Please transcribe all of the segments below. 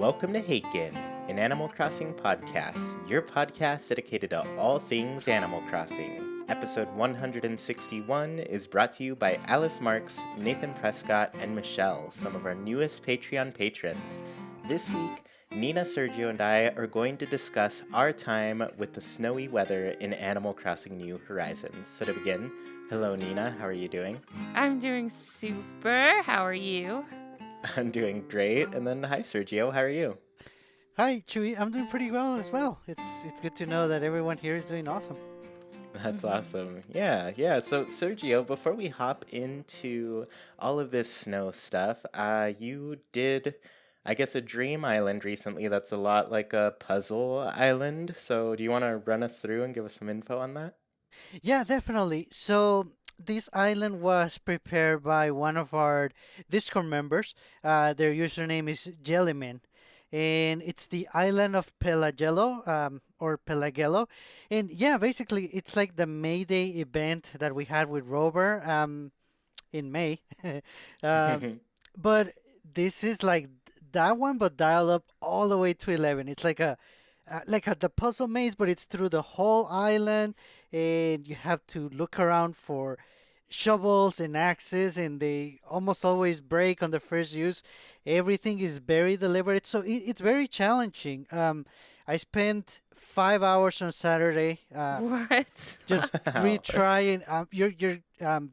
Welcome to Haken, an Animal Crossing podcast, your podcast dedicated to all things Animal Crossing. Episode 161 is brought to you by Alice Marks, Nathan Prescott, and Michelle, some of our newest Patreon patrons. This week, Nina, Sergio, and I are going to discuss our time with the snowy weather in Animal Crossing New Horizons. So to begin, hello Nina, how are you doing? I'm doing super. How are you? I'm doing great. And then hi Sergio, how are you? Hi, Chuy. I'm doing pretty well as well. It's good to know that everyone here is doing awesome. That's awesome. Yeah. So, Sergio, before we hop into all of this snow stuff, you did, I guess, a dream island recently that's a lot like a puzzle island. So, do you want to run us through and give us some info on that? Yeah, definitely. So this island was prepared by one of our Discord members. Their username is Jellyman, and it's the island of Pelagello, or Pelagello. And yeah, basically, it's like the May Day event that we had with Rover in May. um, but this is like that one, but dial up all the way to 11. It's like the puzzle maze, but it's through the whole island, and you have to look around for shovels and axes, and they almost always break on the first use. Everything is very deliberate, so it's very challenging. I spent 5 hours on Saturday. What? Just Wow. retrying.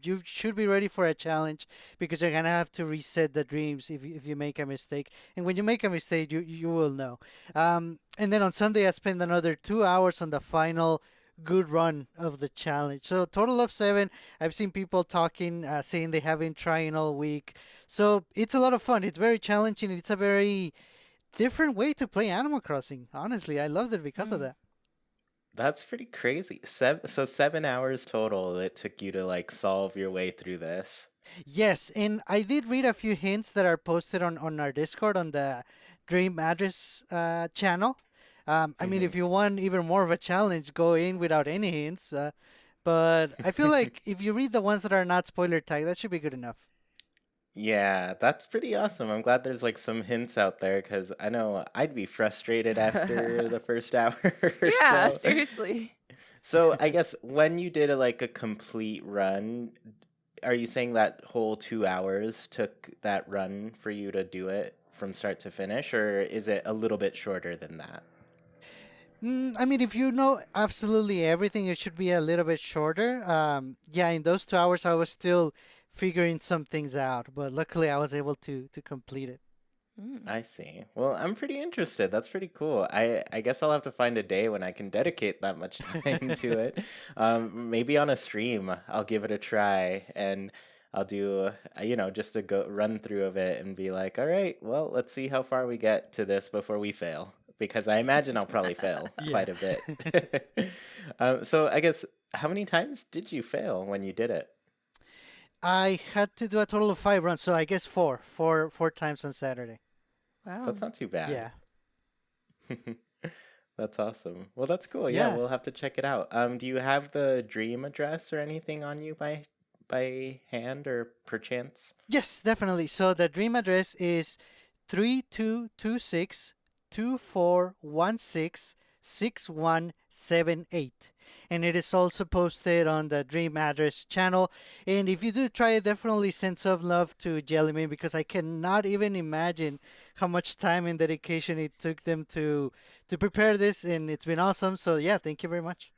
You should be ready for a challenge because you're gonna have to reset the dreams if you make a mistake. And when you make a mistake, you will know. And then on Sunday, I spent another 2 hours on the final good run of the challenge. So total of 7. I've seen people talking, saying they have been trying all week. So it's a lot of fun. It's very challenging. It's a very different way to play Animal Crossing. Honestly, I loved it because of Mm. that. That's pretty crazy. 7 hours total it took you to like solve your way through this. Yes, and I did read a few hints that are posted on our Discord on the Dream Address channel. I mean, hmm if you want even more of a challenge, go in without any hints. But I feel like if you read the ones that are not spoiler tagged, that should be good enough. Yeah, that's pretty awesome. I'm glad there's like some hints out there because I know I'd be frustrated after the first hour or Yeah, so. seriously. So I guess when you did like a complete run, are you saying that whole 2 hours took that run for you to do it from start to finish, or is it a little bit shorter than that? I mean, if you know absolutely everything, it should be a little bit shorter. Yeah, in those 2 hours, I was still figuring some things out, but luckily I was able to complete it. Mm. I see. Well, I'm pretty interested. That's pretty cool. I guess I'll have to find a day when I can dedicate that much time to it. Maybe on a stream, I'll give it a try and I'll do, just a go run through of it and be like, all right, well, let's see how far we get to this before we fail. Because I imagine I'll probably fail Yeah. quite a bit. So I guess, how many times did you fail when you did it? I had to do a total of 5 runs, so I guess four times on Saturday. Wow. That's not too bad. Yeah, That's awesome. Well, that's cool. Yeah, yeah. we'll have to check it out. Do you have the dream address or anything on you by hand or perchance? Yes, definitely. So the dream address is 3226-2416-6178. And it is also posted on the Dream Address channel. And if you do try it, definitely send some love to Jellyman because I cannot even imagine how much time and dedication it took them to prepare this, and it's been awesome. So yeah, thank you very much.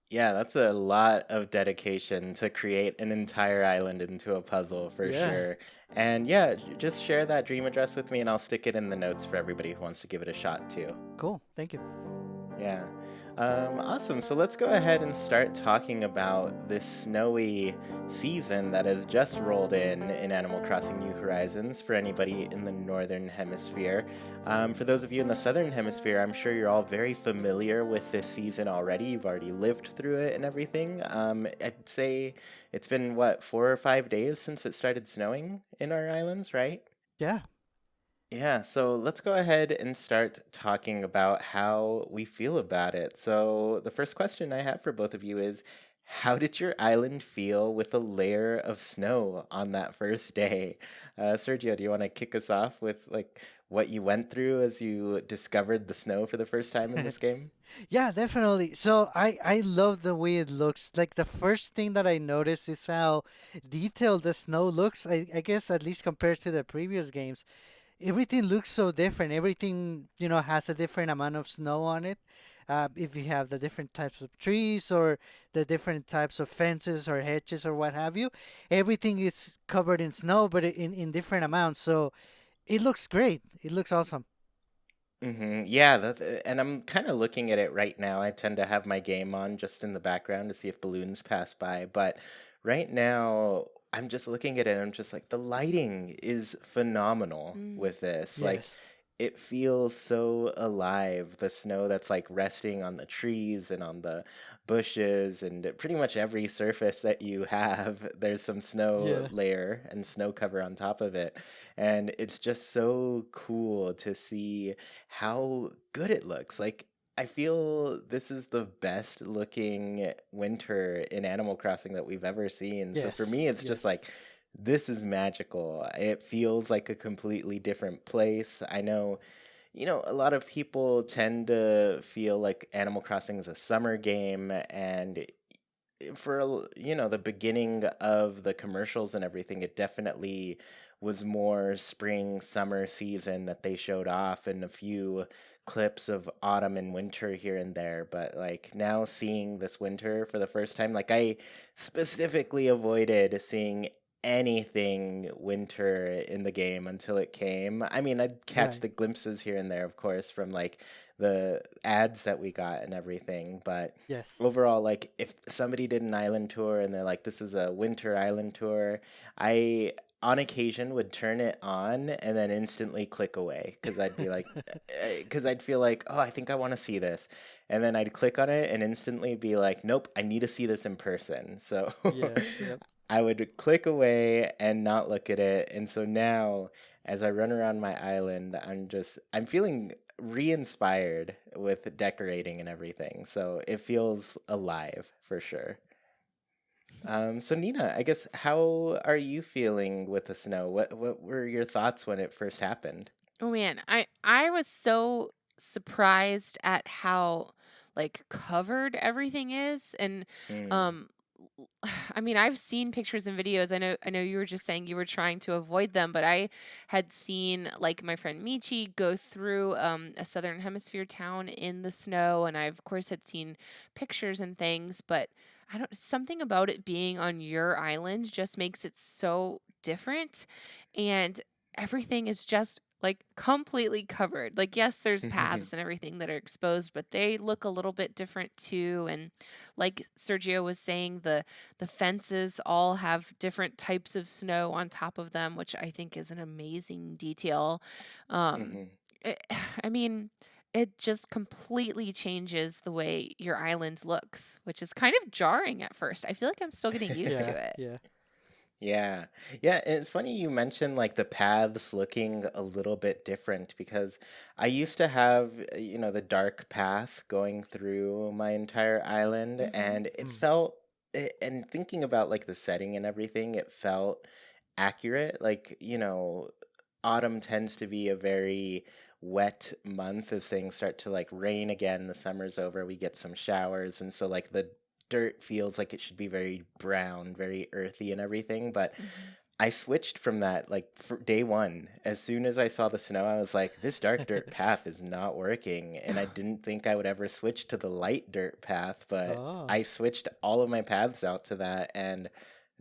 Yeah, that's a lot of dedication to create an entire island into a puzzle for Yeah, sure. And yeah, just share that dream address with me and I'll stick it in the notes for everybody who wants to give it a shot too. cool. Thank you. Yeah. Awesome. So let's go ahead and start talking about this snowy season that has just rolled in Animal Crossing New Horizons for anybody in the Northern Hemisphere. For those of you in the Southern Hemisphere, I'm sure you're all very familiar with this season already. You've already lived through it and everything. I'd say it's been, 4 or 5 days since it started snowing in our islands, right? Yeah. Yeah, so let's go ahead and start talking about how we feel about it. So, the first question I have for both of you is how did your island feel with a layer of snow on that first day? Sergio, do you want to kick us off with like what you went through as you discovered the snow for the first time in this game? Yeah, definitely. So I love the way it looks. Like the first thing that I noticed is how detailed the snow looks. I guess at least compared to the previous games, everything looks so different. Everything, has a different amount of snow on it. If you have the different types of trees or the different types of fences or hedges or what have you, everything is covered in snow, but in different amounts. So it looks great. It looks awesome. Yeah, and I'm kind of looking at it right now. I tend to have my game on just in the background to see if balloons pass by, but right now I'm just looking at it and I'm just like the lighting is phenomenal Mm. with this. Like Yes. it feels so alive. The snow that's like resting on the trees and on the bushes and pretty much every surface that you have, there's some snow Yeah. layer and snow cover on top of it. And it's just so cool to see how good it looks. Like, I feel this is the best looking winter in Animal Crossing that we've ever seen. So for me, Yes. it's just Yes. like, this is magical. It feels like a completely different place. I know, a lot of people tend to feel like Animal Crossing is a summer game, and for the beginning of the commercials and everything, it definitely was more spring summer season that they showed off, and a few clips of autumn and winter here and there. But like now seeing this winter for the first time, like I specifically avoided seeing anything winter in the game until it came. I mean, I'd catch Right. the glimpses here and there, of course, from like the ads that we got and everything, but Yes. overall, like if somebody did an island tour and they're like, this is a winter island tour, I on occasion would turn it on and then instantly click away because I'd be like, because I'd feel like, oh, I think I want to see this. And then I'd click on it and instantly be like, nope, I need to see this in person. So Yeah. Yep. I would click away and not look at it. And so now, as I run around my island, I'm feeling re-inspired with decorating and everything. So it feels alive for sure. So Nina, I guess how are you feeling with the snow? What were your thoughts when it first happened? Oh man, I was so surprised at how like covered everything is, and Mm, um I mean, I've seen pictures and videos. I know you were just saying you were trying to avoid them, but I had seen like my friend Michi go through a southern hemisphere town in the snow, and I of course had seen pictures and things, but I don't something about it being on your island just makes it so different, and everything is just like completely covered. Like yes, there's paths and everything that are exposed, but they look a little bit different too, and like Sergio was saying, the fences all have different types of snow on top of them, which I think is an amazing detail. Um, mhm. it, I mean, it just completely changes the way your island looks, which is kind of jarring at first. I feel like I'm still getting used to Yeah. it. Yeah. Yeah. Yeah, and it's funny you mentioned like the paths looking a little bit different because I used to have, the dark path going through my entire island Hmm. and it Mm. felt and thinking about like the setting and everything, it felt accurate. Like, autumn tends to be a very wet month as things start to like rain again, the summer's over, we get some showers, and so like the dirt feels like it should be very brown, very earthy and everything, but Hmm. I switched from that like for day one. As soon as I saw the snow, I was like, this dark dirt path is not working. And I didn't think I would ever switch to the light dirt path, but Oh. I switched all of my paths out to that and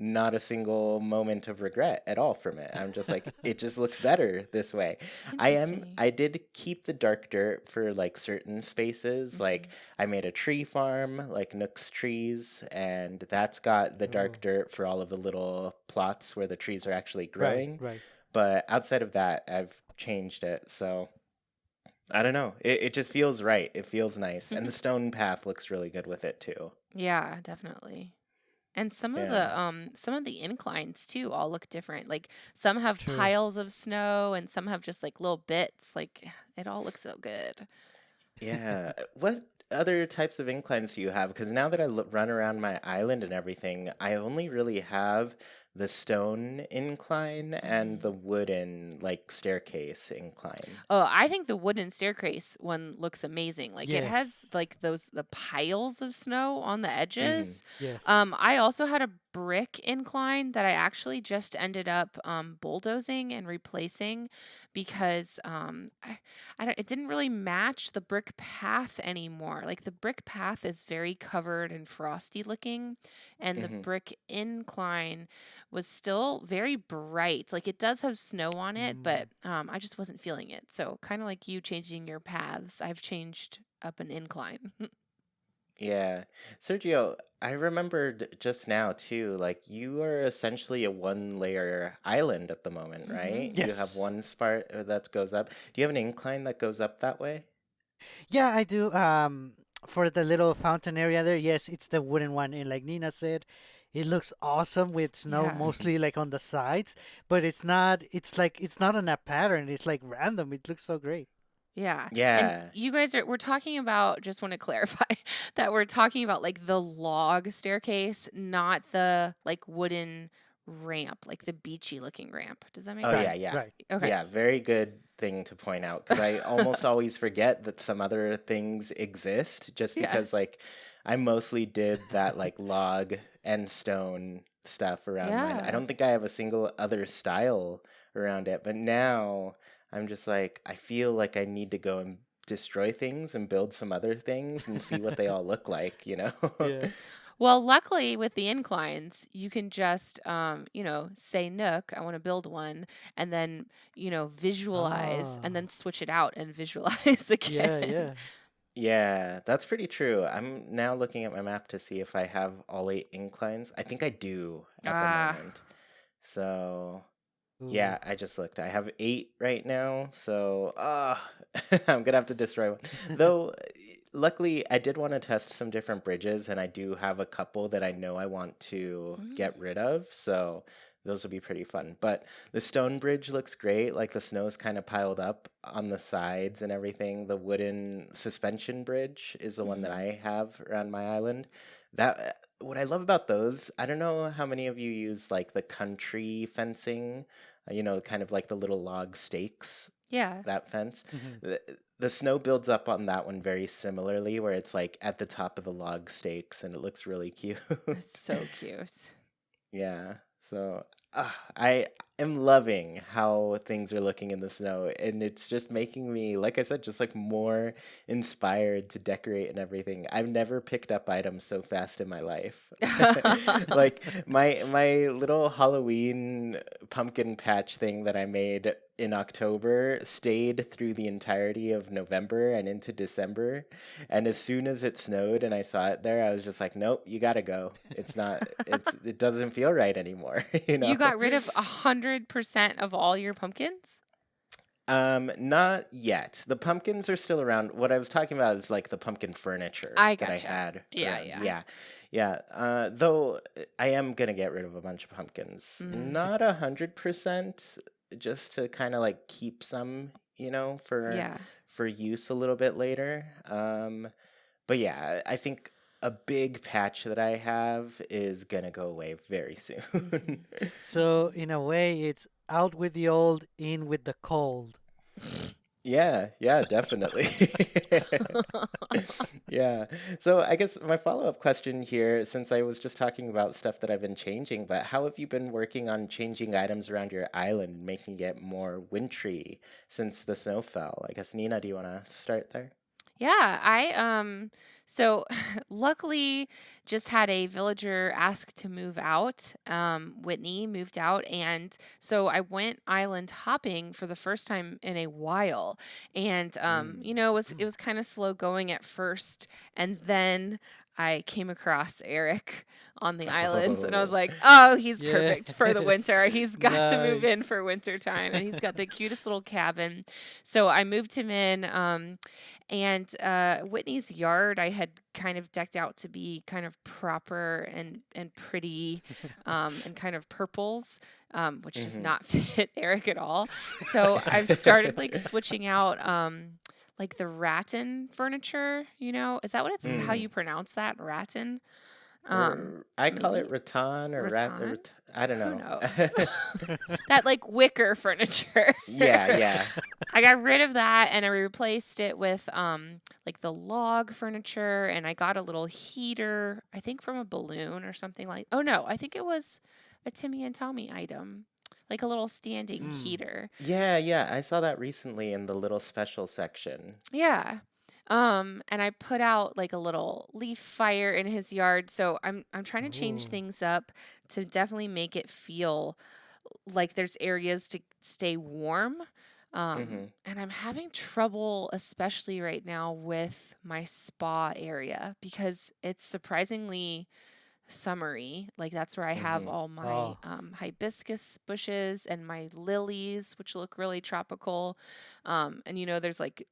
not a single moment of regret at all from it. I'm just like, it just looks better this way. Interesting. I did keep the dark dirt for like certain spaces. Like Hmm. I made a tree farm, like Nook's trees, and that's got the dark Oh. dirt for all of the little plots where the trees are actually Right. growing. Right. But outside of that, I've changed it. So I don't know. It just feels right. It feels nice. And the stone path looks really good with it too. Yeah, definitely. And Yeah. some of the inclines too all look different. Like some have True. piles of snow and some have just like little bits. Like it all looks so good. Yeah. What other types of inclines do you have? Because now that I run around my island and everything, I only really have the stone incline and the Mm. wooden like staircase incline. Oh, I think the wooden staircase one looks amazing. Like it has Yes. like the piles of snow on the Mm-hmm. edges. Yes. I also had a brick incline that I actually just ended up bulldozing and replacing because I don't, it didn't really match the brick path anymore. Like the brick path is very covered and frosty looking, and the Mm-hmm. brick incline was still very bright. Like it does have snow on it, Mm. but I just wasn't feeling it. So kind of like you changing your paths, I've changed up an incline. Yeah. Sergio, I remembered just now too, like you are essentially a one layer island at the moment, right? You have Yes. one spot that goes up. Do you have an incline that goes up that way? Yeah, I do. For the little fountain area there, yes, it's the wooden one, and like Nina said, it looks awesome with snow Yeah. Mm-hmm. mostly like on the sides, but it's not. It's like it's not on a pattern. It's like random. It looks so great. Yeah. And Yeah. you guys we're talking about, just want to clarify that we're talking about like the log staircase, not the like wooden ramp, like the beachy looking ramp. Does that make Oh Right. yeah, sense? yeah. Right. Okay. Yeah, Yes. very good thing to point out because I almost always forget that some other things exist just because Yes. like I mostly did that like log and stone stuff around mine. I Yeah. don't think I have a single other style around it, but now I'm just like I feel like I need to go and destroy things and build some other things and see what they all look like, you know? Yeah. Well, luckily with the inclines, you can just, say Nook, I want to build one, and then, visualize, and then Ah. switch it out and visualize again. Yeah. Yeah. Yeah, that's pretty true. I'm now looking at my map to see if I have all eight inclines. I think I do at the Ah, moment. So, Ooh. yeah, I just looked. I have eight right now. So, I'm gonna have to destroy one. Though, luckily, I did want to test some different bridges, and I do have a couple that I know I want to mm, get rid of. So, those will be pretty fun. But the stone bridge looks great. Like the snow's kind of piled up on the sides and everything. The wooden suspension bridge is the one that mhm. I have around my island. That what I love about those, I don't know how many of you use like the country fencing, kind of like the little log stakes, Yeah, that fence. Mhm. The, the snow builds up on that one very similarly, where it's like at the top of the log stakes and it looks really cute. it's so cute. Yeah. So I am loving how things are looking in the snow, and it's just making me, like I said, just like more inspired to decorate and everything. I've never picked up items so fast in my life. Like my little Halloween pumpkin patch thing that I made in October stayed through the entirety of November and into December. And as soon as it snowed and I saw it there, I was just like, nope, you gotta go. It doesn't feel right anymore, you You know? got rid of 100% of all your pumpkins? Not yet. The pumpkins are still around. What I was talking about is like the pumpkin furniture I that I gotcha. had Yeah, around. yeah. Yeah. Yeah. Though I am gonna get rid of a bunch of pumpkins. Mm, Not 100%, just to kind of like keep some, yeah. for use a little bit later. But yeah, I think a big patch that I have is gonna go away very soon. Mhm. So in a way, it's out with the old, in with the cold. Yeah, yeah, definitely. Yeah. So I guess my follow-up question here, since I was just talking about stuff that I've been changing, but how have you been working on changing items around your island, making it more wintry since the snow fell? I guess Nina, do you want to start there? Yeah, so luckily just had a villager ask to move out. Whitney moved out, and so I went island hopping for the first time in a while. And Mm. it was kind of slow going at first, and then I came across Eric on the islands, and I was Oh. like, "Oh, he's perfect for the Yes. winter. He's got to move in Nice. for winter time, and he's got the cutest little cabin." So I moved him in. And Whitney's yard I had kind of decked out to be kind of proper and pretty, and kind of purples, which does Mm-hmm. not fit Eric at all. So I've started like switching out like the rattan furniture, Is that what it's how Mm. you pronounce that? Rattan? I call it Maybe rattan or rattan? I don't Who know. knows? That like wicker furniture. Yeah, yeah. I got rid of that and I replaced it with like the log furniture, and I got a little heater, I think from a balloon or something like. Oh no, I think it was a Timmy and Tommy item. Like a little standing Mm. heater. Yeah, yeah. I saw that recently in the little special section. Yeah. And I put out like a little leaf fire in his yard. So I'm trying to change Ooh. things up to definitely make it feel like there's areas to stay warm. Mm-hmm. And I'm having trouble, especially right now, with my spa area because it's surprisingly summery. Like that's where I have Mm-hmm. all my Oh. hibiscus bushes and my lilies, which look really tropical. And there's like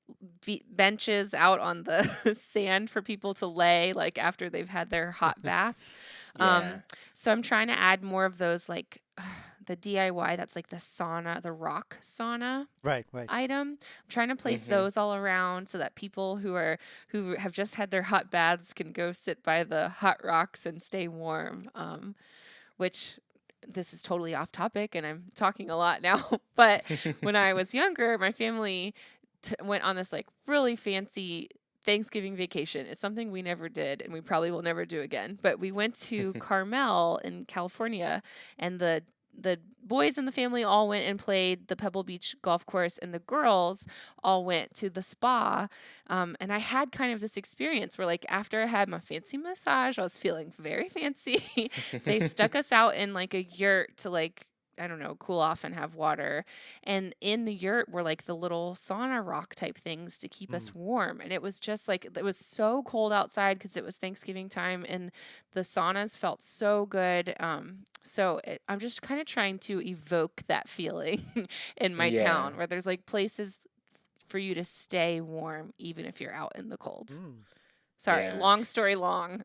benches out on the sand for people to lay, like after they've had their hot bath. Yeah. So I'm trying to add more of those, like the DIY. That's like the sauna, the rock sauna Right, right. item. I'm trying to place Mm-hmm. those all around so that people who have just had their hot baths can go sit by the hot rocks and stay warm. Which this is totally off topic and I'm talking a lot now, but when I was younger, my family went on this like really fancy Thanksgiving vacation. It's something we never did and we probably will never do again. But we went to Carmel in California, and the boys in the family all went and played the Pebble Beach golf course, and the girls all went to the spa. And I had kind of this experience where, like, after I had my fancy massage, I was feeling very fancy. They stuck us out in like a yurt to, like, I don't know, cool off and have water. And in the yurt were like the little sauna rock type things to keep Mm. us warm. And it was just like, it was so cold outside because it was Thanksgiving time, and the saunas felt so good. I'm just kind of trying to evoke that feeling in my Yeah. town where there's like places for you to stay warm even if you're out in the cold. Mm. Sorry, Yeah. long story long.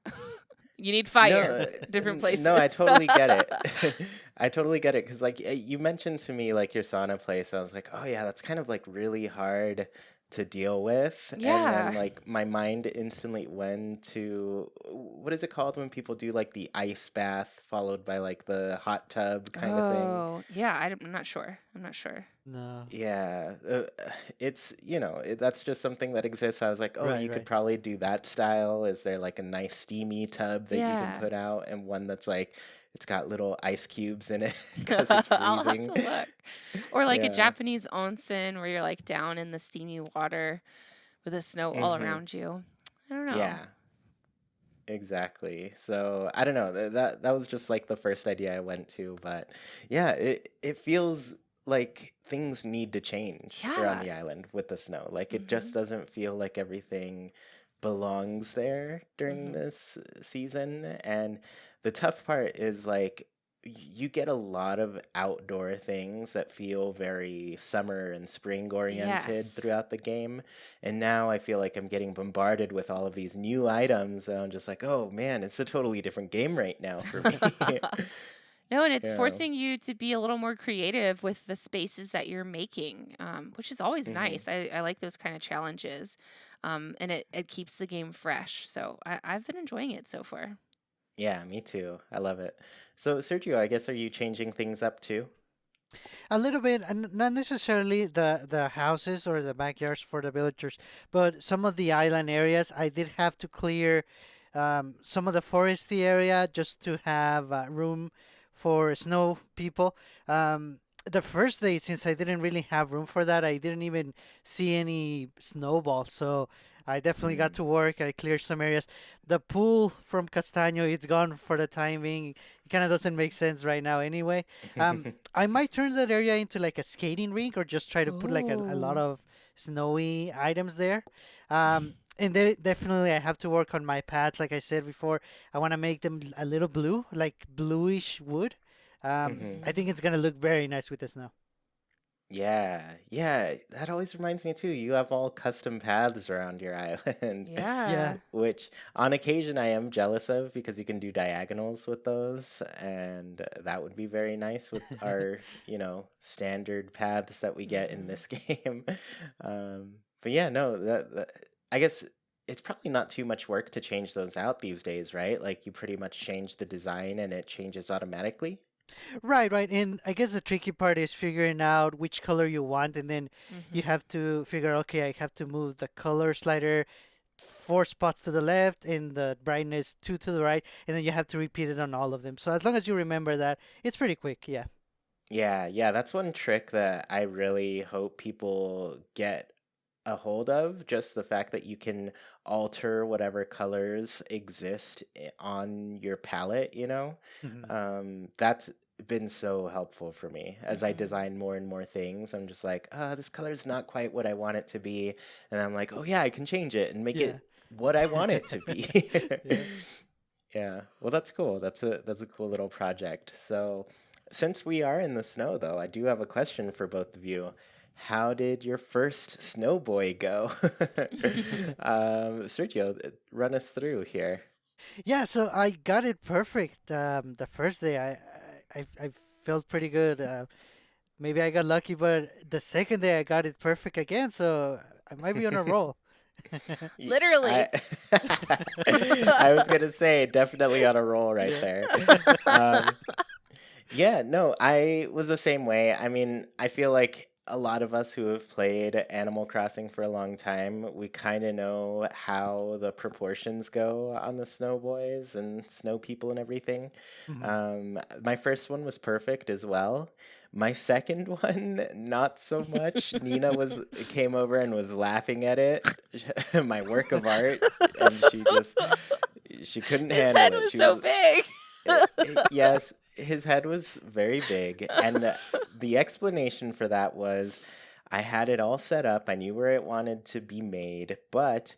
You need No, fire, different no, I places. totally get it. I totally get it because, like, you mentioned to me like your sauna place. I was like, oh yeah, that's kind of like really hard to deal with. And then Yeah. like my mind instantly went to what is it called when people do like the ice bath followed by like the hot tub kind of thing? Oh, yeah. I'm not sure. I'm not sure. No. Yeah, it's, that's just something that exists. I was like, oh, Right, you could right. probably do that style. Is there like a nice steamy tub that you can Yeah. put out and one that's like, it's got little ice cubes in it because it's I'll have freezing? to look. Or like a Yeah. Japanese onsen where you're like down in the steamy water with the snow all Mm-hmm. around you. I don't know. Yeah, exactly. So I don't know. That was just like the first idea I went to, but yeah, it feels like things need to change around Yeah. the island with the snow. Like it Mm-hmm. just doesn't feel like everything belongs there during Mm-hmm. this season. And the tough part is like you get a lot of outdoor things that feel very summer and spring oriented Yes. throughout the game. And now I feel like I'm getting bombarded with all of these new items. And I'm just like, oh man, it's a totally different game right now for me. No, and it's Yeah. forcing you to be a little more creative with the spaces that you're making, which is always Hmm. nice. I like those kind of challenges. And it keeps the game fresh. So I've been enjoying it so far. Yeah, me too. I love it. So, Sergio, I guess are you changing things up too? A little bit, and not necessarily the houses or the backyards for the villagers, but some of the island areas. I did have to clear some of the foresty area just to have room for snow people. The first day, since I didn't really have room for that, I didn't even see any snowballs. So I definitely got Mm. to work. I cleared some areas. The pool from Castaño, it's gone for the time being. It kind of doesn't make sense right now anyway. I might turn that area into like a skating rink or just try to put like a lot Oh. of snowy items there. And definitely I have to work on my pads. Like I said before, I want to make them a little blue, like bluish wood. Hmm. I Mhm. think it's gonna look very nice with the snow. Yeah, yeah, that always reminds me too. You have all custom paths around your island, Yeah. Yeah. which on occasion I am jealous of because you can do diagonals with those, and that would be very nice with our, standard paths that we get in Mhm. this game. Um, But yeah, no, I guess it's probably not too much work to change those out these days, right? Like you pretty much change the design and it changes automatically. Right, right. And I guess the tricky part is figuring out which color you want, and then you Hmm. have to figure, okay, I have to move the color slider 4 spots to the left and the brightness two to the right, and then you have to repeat it on all of them. So as long as you remember that, it's pretty quick. Yeah. Yeah, yeah, that's one trick that I really hope people get a hold of. Just the fact that you can alter whatever colors exist on your palette, you know? Hmm. That's been so helpful for me as I Hmm. design more and more things. I'm just like, this color's not quite what I want it to be. And I'm like, oh yeah, I can change it and make Yeah. it what I want it to be. Yeah. Yeah. Well, that's cool. That's a cool little project. So, since we are in the snow though, I do have a question for both of you. How did your first snow boy go? Sergio, run us through here. Yeah, so I got it perfect. The first day, I felt pretty good. Maybe I got lucky, but the second day I got it perfect again. So I might be on a roll. I Literally. I was gonna say definitely on a roll right Yeah. there. Um, Yeah, no, I was the same way. I mean, I feel like a lot of us who have played Animal Crossing for a long time, we kind of know how the proportions go on the snow boys and snow people and everything. Mhm. My first one was perfect as well. My second one, not so much. Nina was came over and was laughing at it, my work of art, and she couldn't His handle head it. was She so was big. yes, his head was very big, and the explanation for that was I had it all set up. I knew where it wanted to be made, but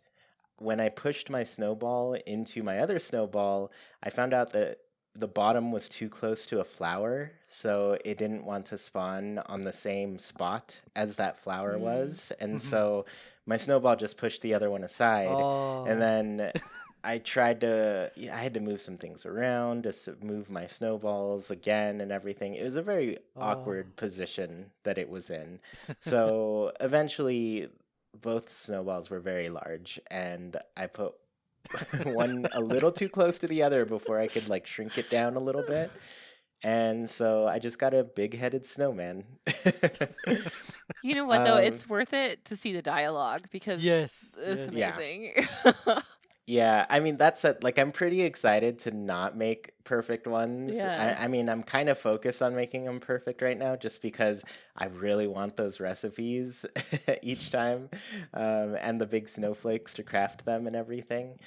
when I pushed my snowball into my other snowball, I found out that the bottom was too close to a flower, so it didn't want to spawn on the same spot as that flower Mm. was, and Mhm. so my snowball just pushed the other one aside, and Oh. then I tried to, yeah, I had to move some things around, just to move my snowballs again and everything. It was a very Oh. awkward position that it was in. So eventually, both snowballs were very large, and I put one a little too close to the other before I could like shrink it down a little bit. And so I just got a big-headed snowman. You know what though? um, It's worth it to see the dialogue because Yes. it's Yes. yeah. amazing. Yeah, I mean that's a, like I'm pretty excited to not make perfect ones. I Yes. mean I'm kind of focused on making them perfect right now, just because I really want those recipes each time, and the big snowflakes to craft them and everything.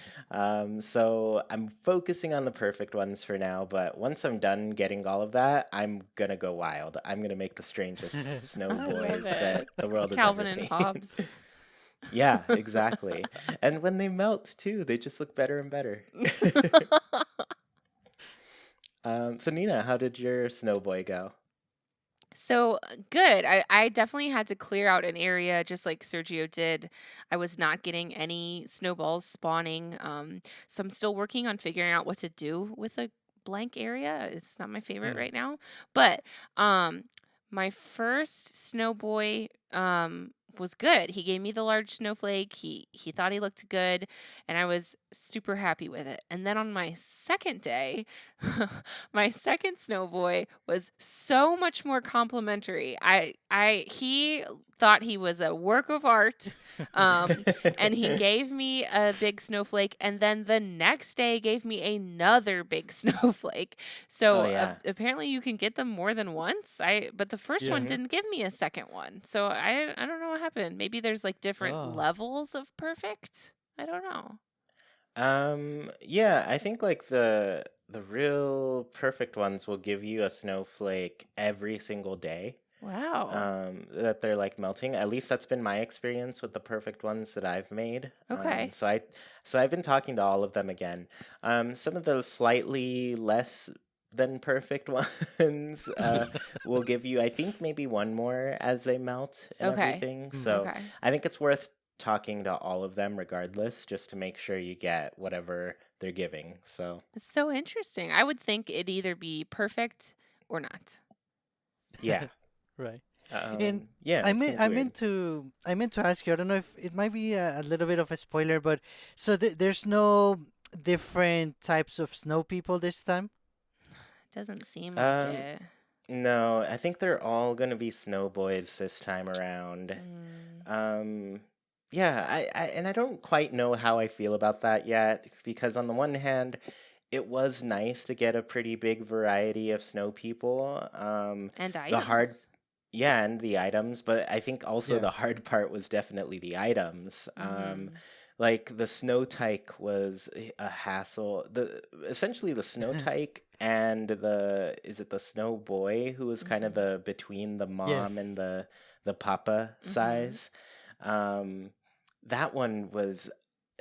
So I'm focusing on the perfect ones for now. But once I'm done getting all of that, I'm gonna go wild. I'm gonna make the strangest snow I love boys it. that the world has ever Calvin and seen. Hobbes. Yeah, exactly. And when they melt too, they just look better and better. So Nina, how did your snowboy go? So good. I definitely had to clear out an area just like Sergio did. I was not getting any snowballs spawning. So I'm still working on figuring out what to do with a blank area. It's not my favorite Mm. right now. But um my first snowboy was good. He gave me the large snowflake. He thought he looked good and I was super happy with it. And then on my second day, my second snowboy was so much more complimentary. He thought he was a work of art, um, and he gave me a big snowflake, and then the next day gave me another big snowflake. Oh So yeah. apparently you can get them more than once. But the first one Yeah. didn't give me a second one, so I don't know what happened. Maybe there's like different Oh. levels of perfect. I don't know. Yeah, I think like the real perfect ones will give you a snowflake every single day. Wow. That they're like melting. At least that's been my experience with the perfect ones that I've made. Okay. So I've been talking to all of them again. Some of those slightly less than perfect ones will give you, I think, maybe one more as they melt and Okay. everything. Mm. So Okay. I think it's worth talking to all of them regardless, just to make sure you get whatever they're giving. So It's so interesting. I would think it'd either be perfect or not. yeah. Right. Yeah, I it meant seems I weird. meant to I meant to ask you. I don't know if it might be a little bit of a spoiler, but so there's no different types of snow people this time. Doesn't seem like Um, it. no, I think they're all gonna be snow boys this time around. Mm, Um, yeah, and I don't quite know how I feel about that yet, because on the one hand, it was nice to get a pretty big variety of snow people. and The hard, items. yeah, and the items, but I think also Yeah. the hard part was definitely the items. Mm-hmm. Like the snow tyke was a hassle. The essentially the snow tyke and the is it the snow boy who was kind of Mm-hmm. the between the mom and Yes. the papa Mm-hmm. size. Um, that one was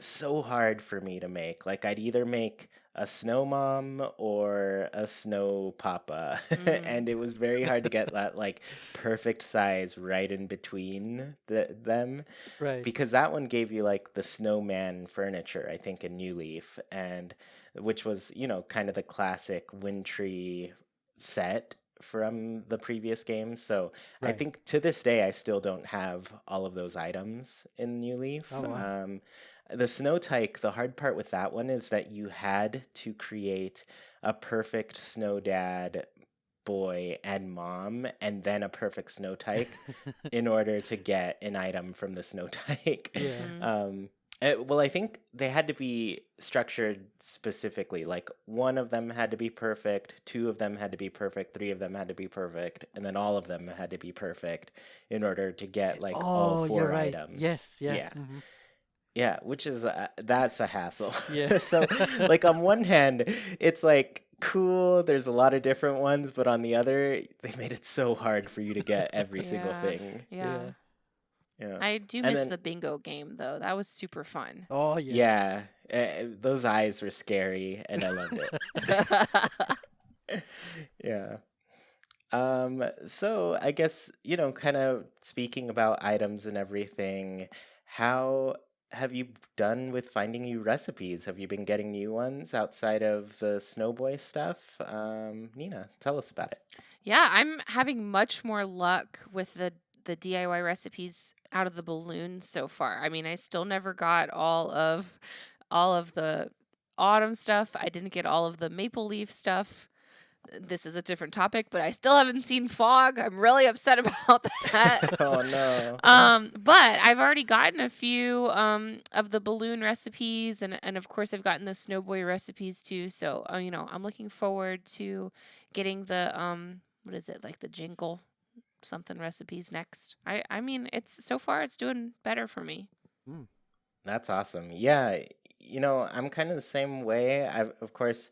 so hard for me to make. Like I'd either make a snow mom or a snow papa, Mm. and it was very hard to get that like perfect size right in between them Right. because that one gave you like the snowman furniture, I think, in New Leaf, and which was, kind of the classic wintry set from the previous games. So I Right. think to this day, I still don't have all of those items in New Leaf. Oh wow. The snow tyke, the hard part with that one is that you had to create a perfect snow dad boy and mom and then a perfect snow tyke in order to get an item from the snow tyke. Yeah. Mm-hmm. Well, I think they had to be structured specifically. Like one of them had to be perfect, two of them had to be perfect, three of them had to be perfect, and then all of them had to be perfect in order to get like all Oh, you're four right. items. Yes. Yeah. Yeah. Yeah, which is that's a hassle. Yeah. So, like on one hand, it's like cool, there's a lot of different ones, but on the other, they made it so hard for you to get every single Yeah. thing. Yeah. Yeah. Yeah. I do And miss then the bingo game though. That was super fun. Oh yes. yeah, those eyes were scary and I loved it. Yeah. So I guess, kind of speaking about items and everything, how have you done with finding new recipes? Have you been getting new ones outside of the Snowboy stuff? Nina, tell us about it. Yeah, I'm having much more luck with the DIY recipes out of the balloons so far. I mean, I still never got all of the autumn stuff. I didn't get all of the maple leaf stuff. This is a different topic, but I still haven't seen fog. I'm really upset about that. Oh no. But I've already gotten a few of the balloon recipes, and of course I've gotten the snowboy recipes too. So I'm looking forward to getting the what is it, like the jingle something recipes next. I mean, it's so far it's doing better for me. Mm. That's awesome. Yeah, I'm kind of the same way. Of course,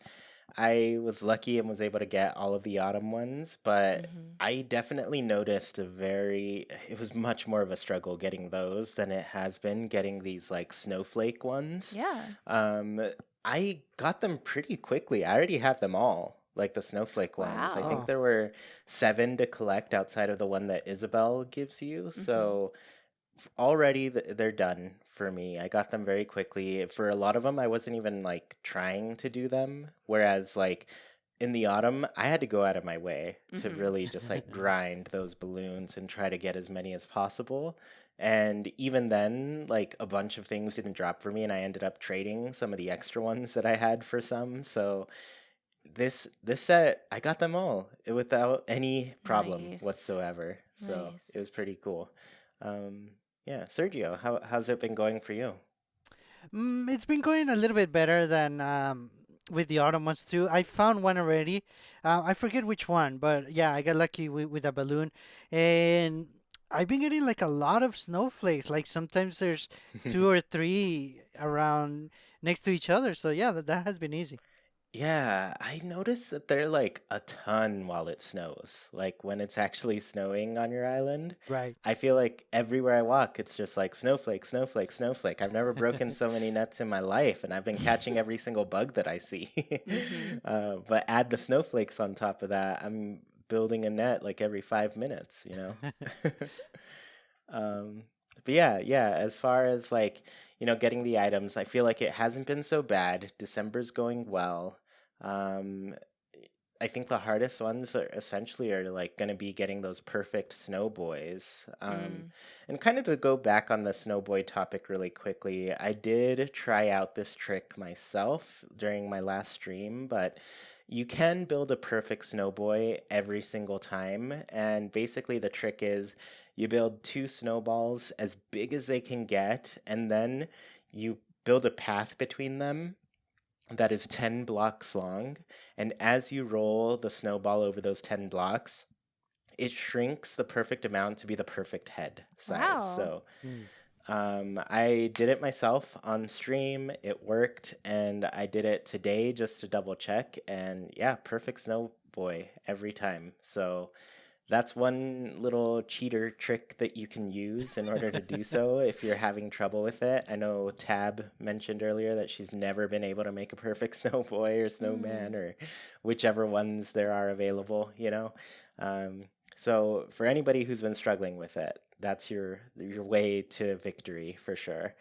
I was lucky and was able to get all of the autumn ones, but Hmm. I definitely noticed it was much more of a struggle getting those than it has been getting these like snowflake ones. Yeah. Um, I got them pretty quickly. I already have them all, like the snowflake ones. I Wow. think Oh. there were seven to collect outside of the one that Isabel gives you. Hmm. So already they're done for me. I got them very quickly. For a lot of them, I wasn't even like trying to do them. Whereas like in the autumn, I had to go out of my way to Hmm. really just like grind those balloons and try to get as many as possible. And even then, like a bunch of things didn't drop for me, and I ended up trading some of the extra ones that I had for some. So this set, I got them all without any problem Nice. whatsoever. So it Nice. was pretty cool. Um, yeah, Sergio, how's it been going for you? It's been going a little bit better than with the autumn ones too. I found one already. I forget which one, but yeah, I got lucky with a balloon, and I've been getting like a lot of snowflakes. Like sometimes there's two or three around next to each other. So yeah, that has been easy. Yeah, I noticed that they're like a ton while it snows. Like when it's actually snowing on your island, Right. I feel like everywhere I walk, it's just like snowflake, snowflake, snowflake. I've never broken so many nets in my life, and I've been catching every single bug that I see. Hmm. But add the snowflakes on top of that, I'm building a net like every 5 minutes. Um, but yeah, as far as like, getting the items, I feel like it hasn't been so bad. December's going well. Um, I think the hardest ones are essentially are like going to be getting those perfect snow boys. Mm. And kind of to go back on the snow boy topic really quickly, I did try out this trick myself during my last stream, but you can build a perfect snow boy every single time. And basically, the trick is you build two snowballs as big as they can get, and then you build a path between them that is 10 blocks long. And as you roll the snowball over those 10 blocks, it shrinks the perfect amount to be the perfect head size. Wow. So Mm. I did it myself on stream. It worked, and I did it today just to double check. And yeah, perfect snow boy every time. So that's one little cheater trick that you can use in order to do so if you're having trouble with it. I know Tab mentioned earlier that she's never been able to make a perfect snow boy or snowman Mm. or whichever ones there are available, you know. Um, so for anybody who's been struggling with it, that's your way to victory for sure.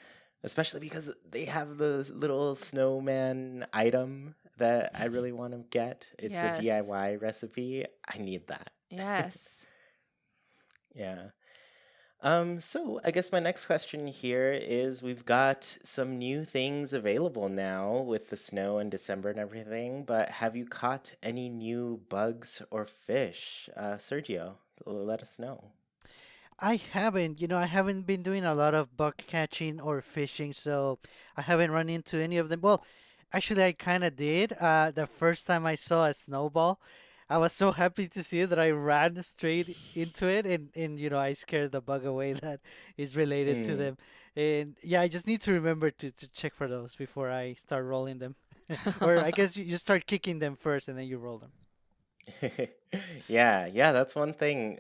Especially because they have the little snowman item that I really want to get. It's a Yes. DIY recipe. I need that. Yes. Yeah. So I guess my next question here is we've got some new things available now with the snow in December and everything, but have you caught any new bugs or fish? Sergio, let us know. I haven't, I haven't been doing a lot of bug catching or fishing, so I haven't run into any of them. Well, actually, I kind of did. The first time I saw a snowball, I was so happy to see it that I ran straight into it, and I scared the bug away that is related to Mm. them. And yeah, I just need to remember to check for those before I start rolling them. Or I guess you start kicking them first and then you roll them. Yeah, yeah, that's one thing.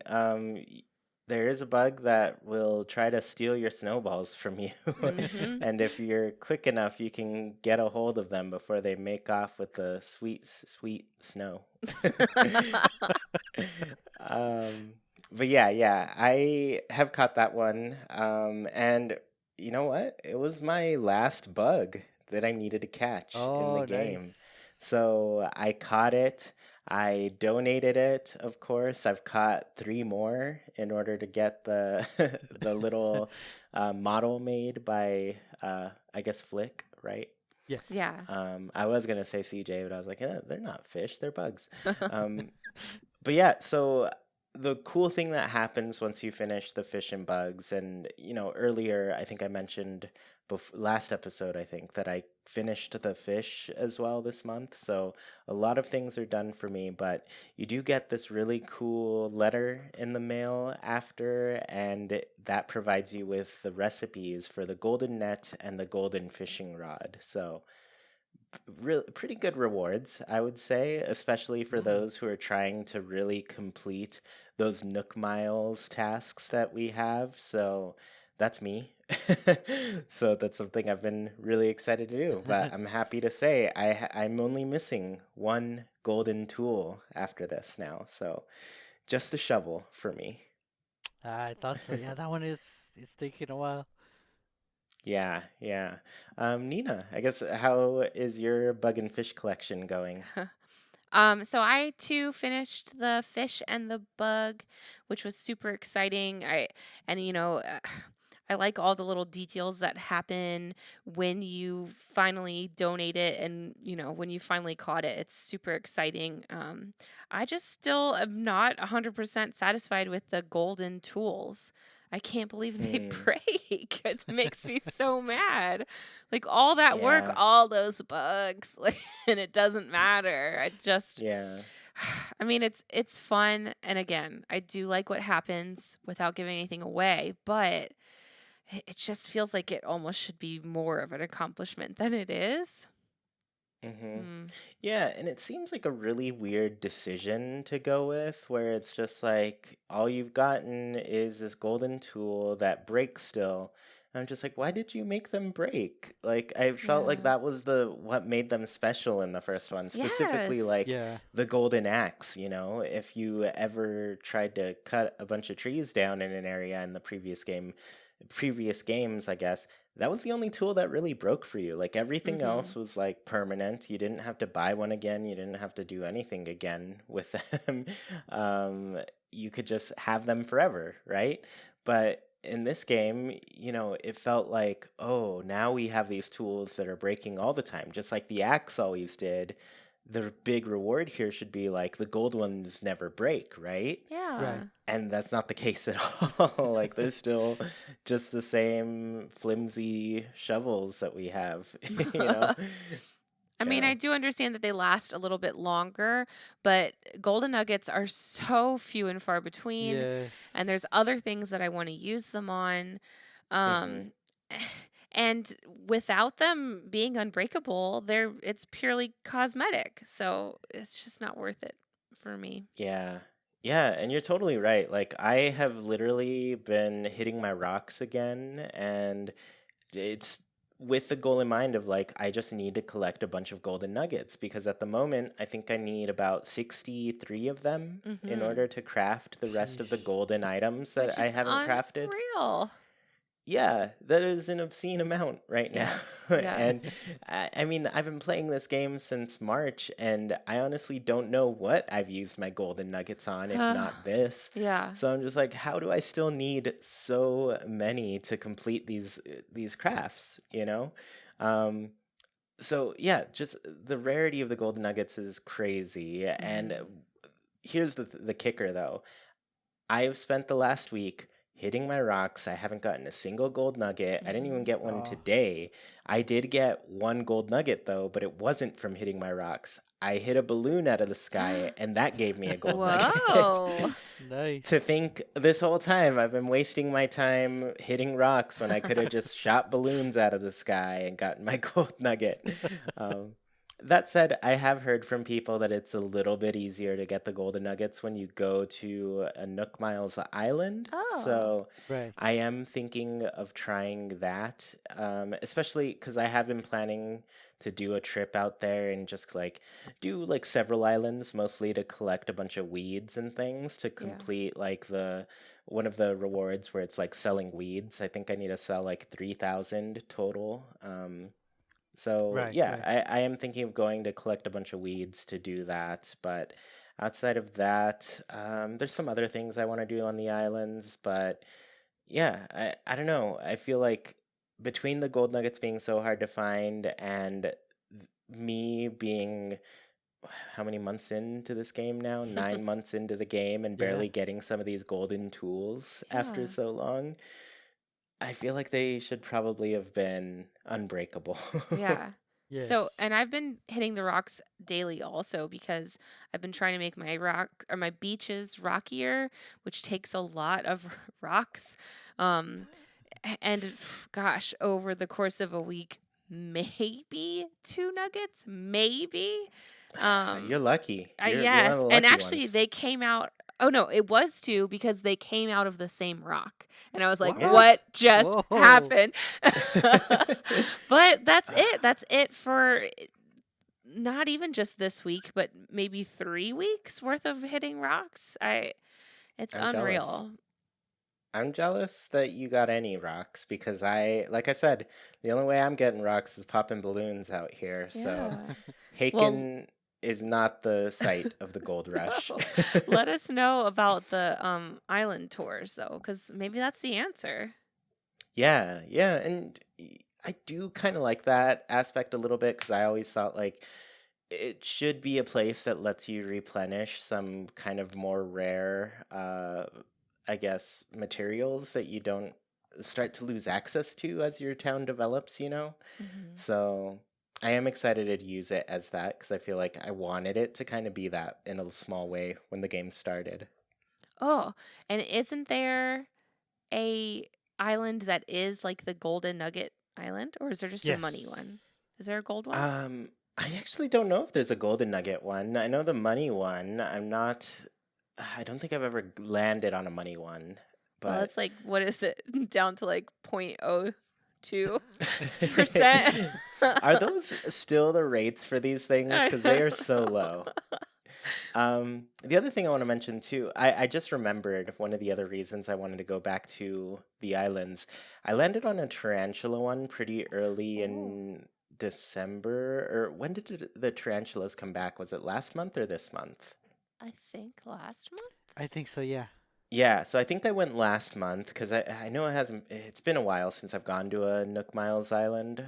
There is a bug that will try to steal your snowballs from you. Mm-hmm. And if you're quick enough, you can get a hold of them before they make off with the sweet, sweet snow. Um, but yeah, yeah, I have caught that one. And you know what? It was my last bug that I needed to catch in the Oh, game. nice. So I caught it. I donated it, of course. I've caught three more in order to get the the little model made by I guess Flick, right? Yes. Yeah. I was gonna say CJ, but I was like, they're not fish, they're bugs. Um, but yeah, so the cool thing that happens once you finish the fish and bugs, and earlier I think I mentioned last episode I think that I finished the fish as well this month. So a lot of things are done for me, but you do get this really cool letter in the mail after, and that provides you with the recipes for the golden net and the golden fishing rod. So really pretty good rewards, I would say, especially for Mm. those who are trying to really complete those Nook Miles tasks that we have. So that's me. So that's something I've been really excited to do. But I'm happy to say I'm only missing one golden tool after this now. So just a shovel for me. I thought so. Yeah, that one is it's taking a while. Yeah, yeah. Nina, I guess how is your bug and fish collection going? So I too finished the fish and the bug, which was super exciting. I like all the little details that happen when you finally donate it and when you finally caught it. It's super exciting. I just still am not 100% satisfied with the golden tools. I can't believe they Hmm. break. It makes me so mad. Like all that work, Yeah, all those bugs, like, and it doesn't matter. yeah. I mean, it's fun, and again, I do like what happens without giving anything away, but it just feels like it almost should be more of an accomplishment than it is. Mm-hmm. Hmm. Yeah, and it seems like a really weird decision to go with, where it's just like all you've gotten is this golden tool that breaks still. And I'm just like, why did you make them break? Like I felt like Yeah. that was the what made them special in the first one, specifically Yes. like Yeah. the golden axe, If you ever tried to cut a bunch of trees down in an area in the previous game, previous games, I guess, that was the only tool that really broke for you. Like everything Mm-hmm. else was like permanent. You didn't have to buy one again. You didn't have to do anything again with them. um, you could just have them forever, right? But in this game, it felt like, oh, now we have these tools that are breaking all the time, just like the axe always did. The big reward here should be like the gold ones never break, right? Yeah. Right. And that's not the case at all. Like they're still just the same flimsy shovels that we have, you know? I mean, Yeah. I do understand that they last a little bit longer, but golden nuggets are so few and far between, Yes. and there's other things that I want to use them on. Hmm. Um, and without them being unbreakable, it's purely cosmetic, so it's just not worth it for me. Yeah. Yeah, and you're totally right. Like I have literally been hitting my rocks again, and it's with the goal in mind of like I just need to collect a bunch of golden nuggets because at the moment I think I need about 63 of them in Mm-hmm. order to craft the rest of the Sheesh. golden items Which that I is haven't crafted. unreal. Yeah, that is an obscene amount right now. Yes, And yes. I mean, I've been playing this game since March, and I honestly don't know what I've used my golden nuggets on, if not this. Yeah. So I'm just like, how do I still need so many to complete these crafts, you know? Um, so yeah, just the rarity of the golden nuggets is crazy. And Mm-hmm. here's the kicker though. I have spent the last week hitting my rocks. I haven't gotten a single gold nugget. I didn't even Mm-hmm. get one Oh. today. I did get one gold nugget though, but it wasn't from hitting my rocks. I hit a balloon out of the sky and that gave me a gold nugget. Whoa. Nice. To think this whole time I've been wasting my time hitting rocks when I could have just shot balloons out of the sky and gotten my gold nugget. Um, that said, I have heard from people that it's a little bit easier to get the golden nuggets when you go to a Nook Miles Island. Oh. So Right. I am thinking of trying that, especially because I have been planning to do a trip out there and just like do like several islands, mostly to collect a bunch of weeds and things to Yeah. complete like the one of the rewards where it's like selling weeds. I think I need to sell like 3,000 total. So Right. yeah, Right. I am thinking of going to collect a bunch of weeds to do that. But outside of that, there's some other things I want to do on the islands. But yeah, I don't know. I feel like between the gold nuggets being so hard to find and me being how many months into this game now? 9 months into the game and Yeah. barely getting some of these golden tools after Yeah. so long. I feel like they should probably have been unbreakable. Yeah. So, Yes. and I've been hitting the rocks daily also because I've been trying to make my beaches rockier, which takes a lot of rocks. Um, and gosh, over the course of a week, maybe 2 nuggets, maybe. You're Um, lucky. You're one of yes, the and lucky actually ones. they came out. Oh no, it was 2 because they came out of the same rock, and I was like, What? "What just Whoa. happened?" But that's it. That's it for not even just this week, but maybe 3 weeks worth of hitting rocks. It's I'm jealous. unreal. I'm jealous that you got any rocks because like I said, the only way I'm getting rocks is popping balloons out here. So Yeah. Well, Haken is not the site of the gold rush. no. Let us know about the island tours though, because maybe that's the answer. Yeah, yeah, and I do kind of like that aspect a little bit because I always thought like it should be a place that lets you replenish some kind of more rare, I guess, materials that you don't start to lose access to as your town develops, you know? Hmm. So I am excited to use it as that because I feel like I wanted it to kind of be that in a small way when the game started. Oh, and isn't there a island that is like the Golden Nugget Island, or is there just a money Yes. one? Is there a gold one? I actually don't know if there's a golden nugget one. I know the money one. I don't think I've ever landed on a money one, Well, but it's like what is it down to like 0.02%? are those still the rates for these things? I Because they don't are so know. low. The other thing I want to mention too, I just remembered one of the other reasons I wanted to go back to the islands. I landed on a tarantula one pretty early Oh, in December, or when did the tarantulas come back? Was it last month or this month? I think last month. I think so, yeah. Yeah, so I think I went last month because I know it's been a while since I've gone to a Nook Miles Island.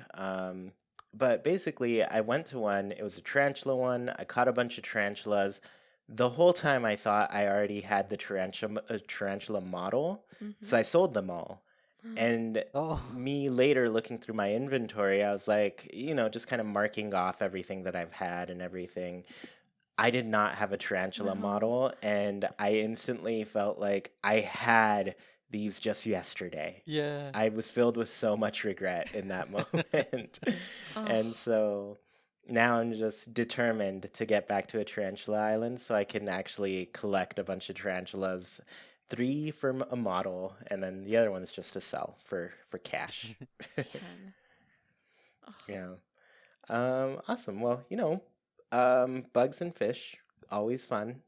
But basically, I went to one, it was a tarantula one. I caught a bunch of tarantulas. The whole time I thought I already had the tarantula model, Mm-hmm. so I sold them all. And Oh, me later looking through my inventory, I was like, just kind of marking off everything that I've had and everything. I did not have a tarantula No. model, and I instantly felt like I had these just yesterday. yeah. I was filled with so much regret in that moment. Oh, And so now I'm just determined to get back to a tarantula island so I can actually collect a bunch of tarantulas, three from a model, and then the other one's just to sell for cash. man. Oh, Yeah. Awesome. Well, bugs and fish, always fun.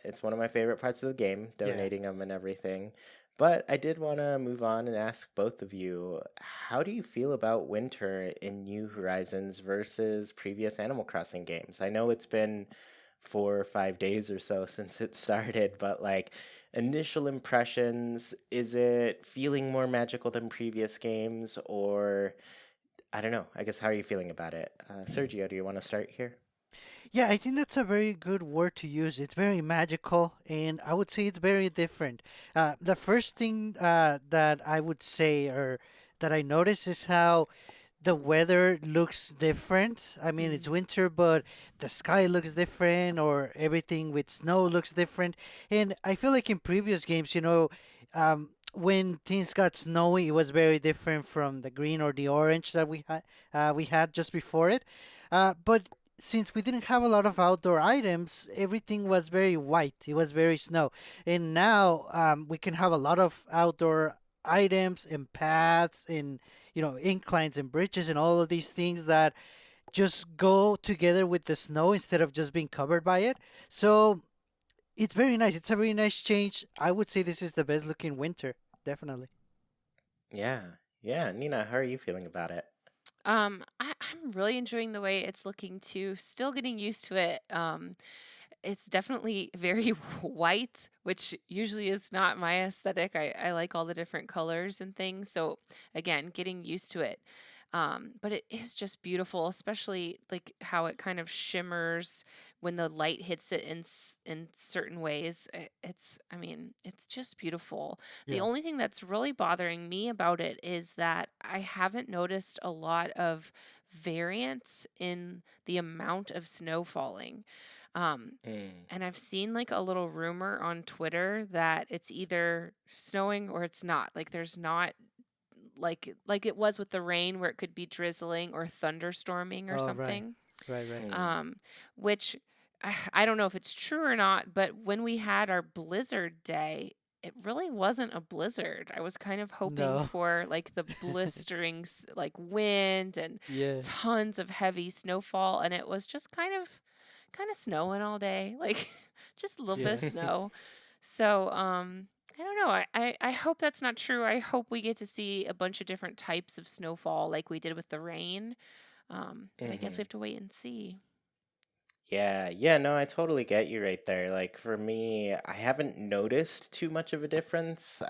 It's one of my favorite parts of the game, Yeah. donating them and everything. But I did want to move on and ask both of you, how do you feel about winter in New Horizons versus previous Animal Crossing games? I know it's been 4 or 5 days or so since it started, but like initial impressions, is it feeling more magical than previous games, or I don't know. I guess how are you feeling about it? Sergio, do you want to start here? Yeah, I think that's a very good word to use. It's very magical, and I would say it's very different. The first thing that I would say or that I notice is how the weather looks different. I mean, it's mm, winter, but the sky looks different, or everything with snow looks different. And I feel like in previous games, when things got snowy, it was very different from the green or the orange that we had just before it. But since we didn't have a lot of outdoor items, everything was very white. It was very snow, and now we can have a lot of outdoor items and paths and inclines and bridges and all of these things that just go together with the snow instead of just being covered by it. So it's very nice. It's a very nice change. I would say this is the best looking winter, definitely. Yeah. Yeah. Nina, how are you feeling about it? I'm really enjoying the way it's looking too. Still getting used to it. It's definitely very white, which usually is not my aesthetic. I like all the different colors and things. So again, getting used to it. But it is just beautiful, especially like how it kind of shimmers when the light hits it in certain ways. I mean, it's just beautiful. The Yeah. only thing that's really bothering me about it is that I haven't noticed a lot of variance in the amount of snow falling. Um, Mm. and I've seen like a little rumor on Twitter that it's either snowing or it's not. Like there's not like it was with the rain where it could be drizzling or thunderstorming or Oh, right, something. right, right. Mm. Um, which I don't know if it's true or not, but when we had our blizzard day, it really wasn't a blizzard. I was kind of hoping No. for like the blistering like wind and Yeah. tons of heavy snowfall, and it was just kind of snowing all day, like just a little bit of Yeah. snow. So, I don't know. I hope that's not true. I hope we get to see a bunch of different types of snowfall like we did with the rain. But I guess we Hmm. have to wait and see. Yeah, yeah, no, I totally get you right there. Like for me, I haven't noticed too much of a difference.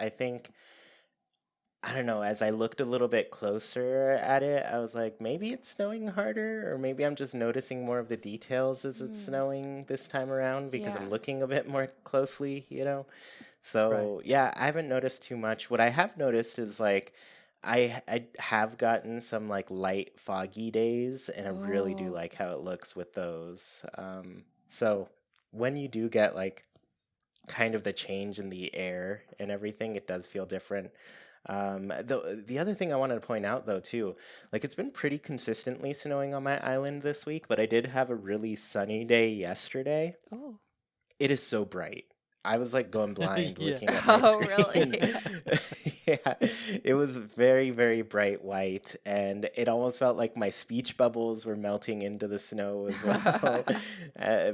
I don't know, as I looked a little bit closer at it, I was like, maybe it's snowing harder, or maybe I'm just noticing more of the details as it's Mm, snowing this time around because I'm yeah. looking a bit more closely. Right. So yeah, I haven't noticed too much. What I have noticed is like I have gotten some like light foggy days, and I really do Oh, like how it looks with those. So when you do get like kind of the change in the air and everything, it does feel different. The other thing I wanted to point out though too, like it's been pretty consistently snowing on my island this week, but I did have a really sunny day yesterday. oh, It is so bright. I was like going blind Yeah. looking at my oh, really? screen. Yeah, it was very, very bright white, and it almost felt like my speech bubbles were melting into the snow as well,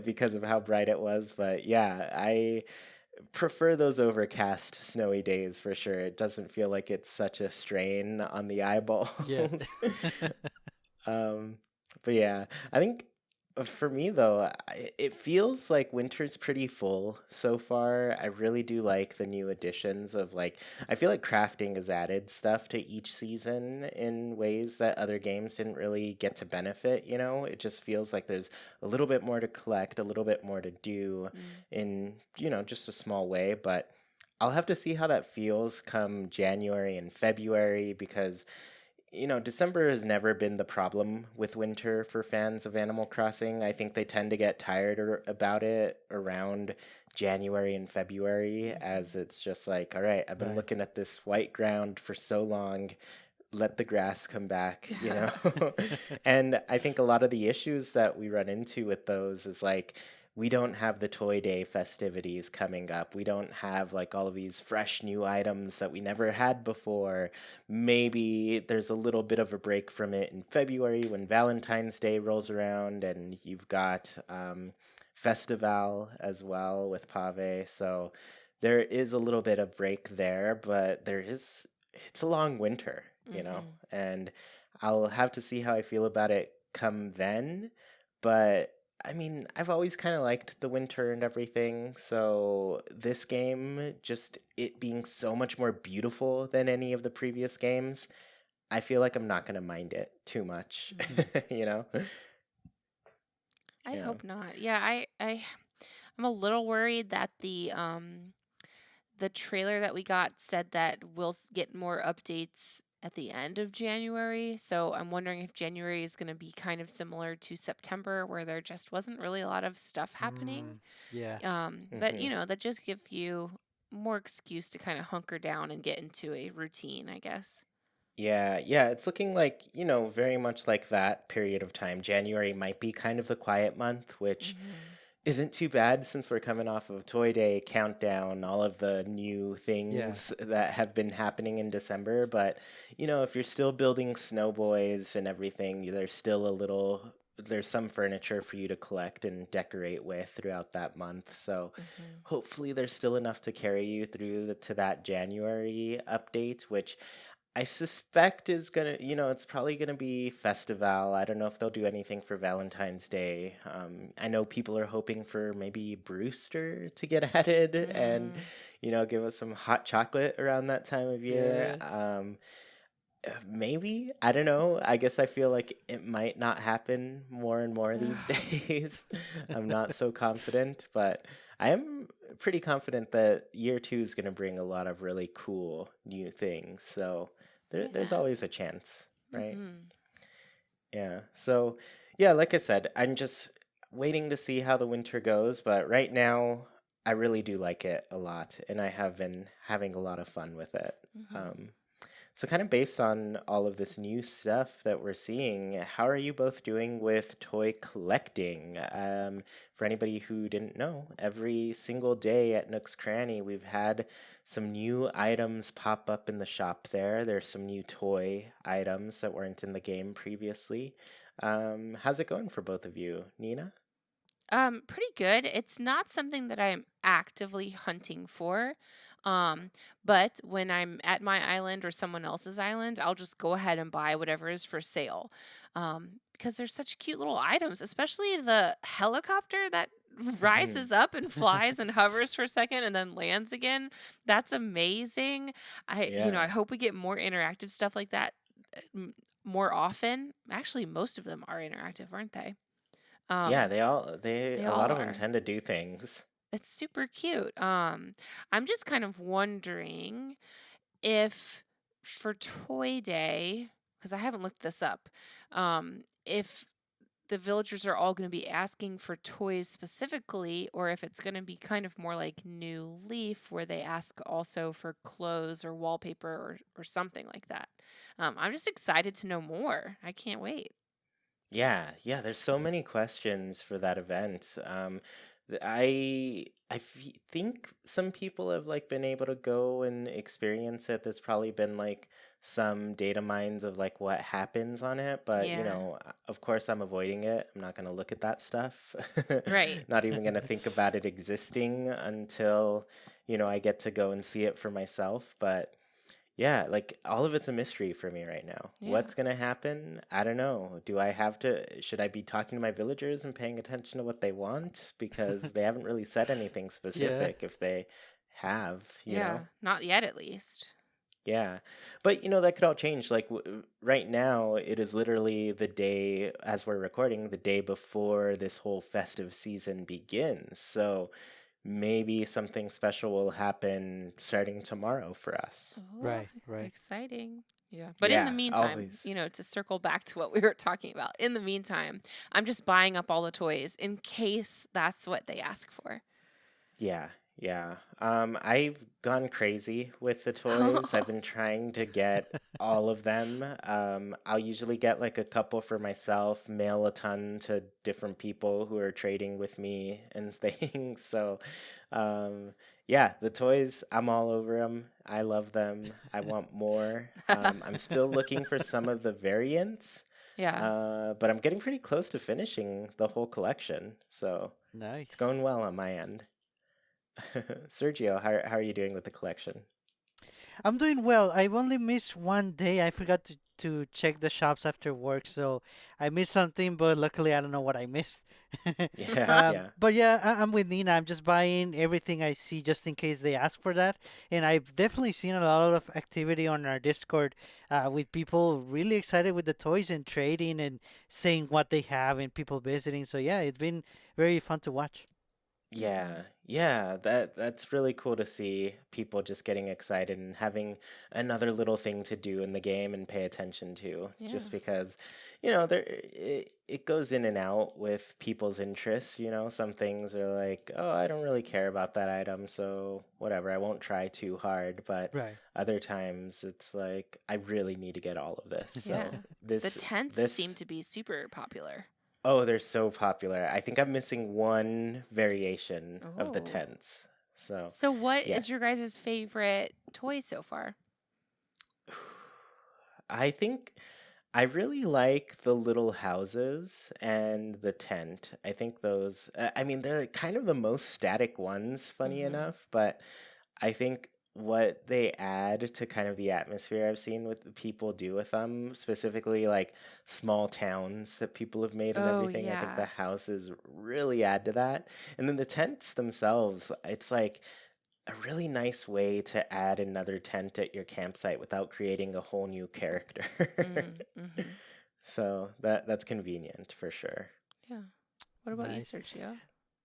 because of how bright it was. But yeah, I prefer those overcast, snowy days for sure. It doesn't feel like it's such a strain on the Yeah. eyeballs. Um, but yeah, I think for me though, it feels like winter's pretty full so far. I really do like the new additions of like, I feel like crafting has added stuff to each season in ways that other games didn't really get to benefit, you know? It just feels like there's a little bit more to collect, a little bit more to do Mm. in, just a small way, but I'll have to see how that feels come January and February because December has never been the problem with winter for fans of Animal Crossing. I think they tend to get tired about it around January and February, Mhm. as it's just like, all right, I've been Right. looking at this white ground for so long. Let the grass come back. And I think a lot of the issues that we run into with those is like, we don't have the Toy Day festivities coming up. We don't have like all of these fresh new items that we never had before. Maybe there's a little bit of a break from it in February when Valentine's Day rolls around and you've got Festival as well with Pave. So there is a little bit of break there, but it's a long winter, Mhm. and I'll have to see how I feel about it come then. But I mean, I've always kind of liked the winter and everything. So this game, just it being so much more beautiful than any of the previous games, I feel like I'm not going to mind it too much, Mhm. you know? I Yeah. hope not. Yeah, I'm a little worried that the trailer that we got said that we'll get more updates at the end of January. So I'm wondering if January is going to be kind of similar to September, where there just wasn't really a lot of stuff happening. Mm, yeah. But Hmm. that just gives you more excuse to kind of hunker down and get into a routine, I guess. Yeah, yeah, it's looking like, very much like that period of time. January might be kind of the quiet month, which Hmm. isn't too bad since we're coming off of Toy Day countdown, all of the new Yeah. things that have been happening in December. But, if you're still building snowboys and everything, there's some furniture for you to collect and decorate with throughout that month. So Hmm. hopefully there's still enough to carry you through to that January update, which I suspect is gonna, it's probably gonna be Festival. I don't know if they'll do anything for Valentine's Day. I know people are hoping for maybe Brewster to get added and, Mm. give us some hot chocolate around that time of year. Yes. Maybe, I don't know. I guess I feel like it might not happen more and more these Ugh. days. I'm not so confident, but I am pretty confident that year two is going to bring a lot of really cool new things. So there's Yeah. always a chance, right? Hmm. Yeah. So, yeah, like I said, I'm just waiting to see how the winter goes, but right now I really do like it a lot, and I have been having a lot of fun with it. Hmm. Um, so, kind of based on all of this new stuff that we're seeing, how are you both doing with toy collecting? For anybody who didn't know, every single day at Nook's Cranny, we've had some new items pop up in the shop there. There's some new toy items that weren't in the game previously. How's it going for both of you, Nina? Pretty good. It's not something that I'm actively hunting for. Um, but when I'm at my island or someone else's island, I'll just go ahead and buy whatever is for sale. Because they're such cute little items, especially the helicopter that Hmm. rises up and flies and hovers for a second and then lands again. That's amazing. I Yeah. hope we get more interactive stuff like that uh, m- more often. Actually, most of them are interactive, aren't they? Yeah, Um, they a all lot of them are. tend to do things. It's super cute. I'm just kind of wondering if for Toy Day, because I haven't looked this up, if the villagers are all going to be asking for toys specifically, or if it's going to be kind of more like New Leaf, where they ask also for clothes or wallpaper or something like that. I'm just excited to know more. I can't wait. Yeah, yeah, there's so many questions for that event. think some people have like been able to go and experience it. There's probably been like some data mines of like what happens on it, but you Yeah. know, of course I'm avoiding it. I'm not going to look at that stuff. Right. Not even going to think about it existing until, you know, I get to go and see it for myself, but yeah, like all of it's a mystery for me right now. Yeah. What's going to happen? I don't know. Should I be talking to my villagers and paying attention to what they want? Because they haven't really said anything Yeah. specific if they have, you Yeah. know? Not yet, at least. Yeah. But, you know, that could all change. Like right now, it is literally the day, as we're recording, the day before this whole festive season begins. So maybe something special will happen starting tomorrow for us. Oh, Right, right. exciting. Yeah. But in the Yeah, meantime, always. to circle back to what we were talking about, in the meantime, I'm just buying up all the toys in case that's what they ask for. Yeah, yeah. I've gone crazy with the toys. I've been trying to get all of them. I'll usually get like a couple for myself, mail a ton to different people who are trading with me and things. So, um, yeah, the toys, I'm all over them. I love them. I want more. I'm still looking for some of the variants, Yeah. but I'm getting pretty close to finishing the whole collection. So it's going Nice. well on my end. Sergio, how are you doing with the collection? I'm doing well. I've only missed one day. I forgot to check the shops after work, so I missed something, but luckily I don't know what I missed. Yeah, yeah. But yeah, I'm with Nina. I'm just buying everything I see just in case they ask for that. And I've definitely seen a lot of activity on our Discord with people really excited with the toys and trading and saying what they have and people visiting. So yeah, it's been very fun to watch. Yeah, yeah, that's really cool to see people just getting excited and having another little thing to do in the game and pay attention to. Yeah. Just because, you know, it goes in and out with people's interests, you know. Some things are like, "Oh, I don't really care about that item, so whatever, I won't try too hard." But Right. other times it's like, I really need to get all of this. Yeah. So The this tents seem this to be super popular. Oh, they're so popular. I think I'm missing one variation of the Oh. tents. So, So what yeah. is your guys' favorite toy so far? I think I really like the little houses and the tent. I think those, I mean, they're like kind of the most static ones, funny Mm-hmm. enough, but I think what they add to kind of the atmosphere I've seen with the people do with them, specifically like small towns that people have made and Oh, everything, I think the yeah. houses really add to that. And then the tents themselves, it's like a really nice way to add another tent at your campsite without creating a whole new character. Mm-hmm. So that's convenient for sure. Yeah. What about you, Nice. Sergio?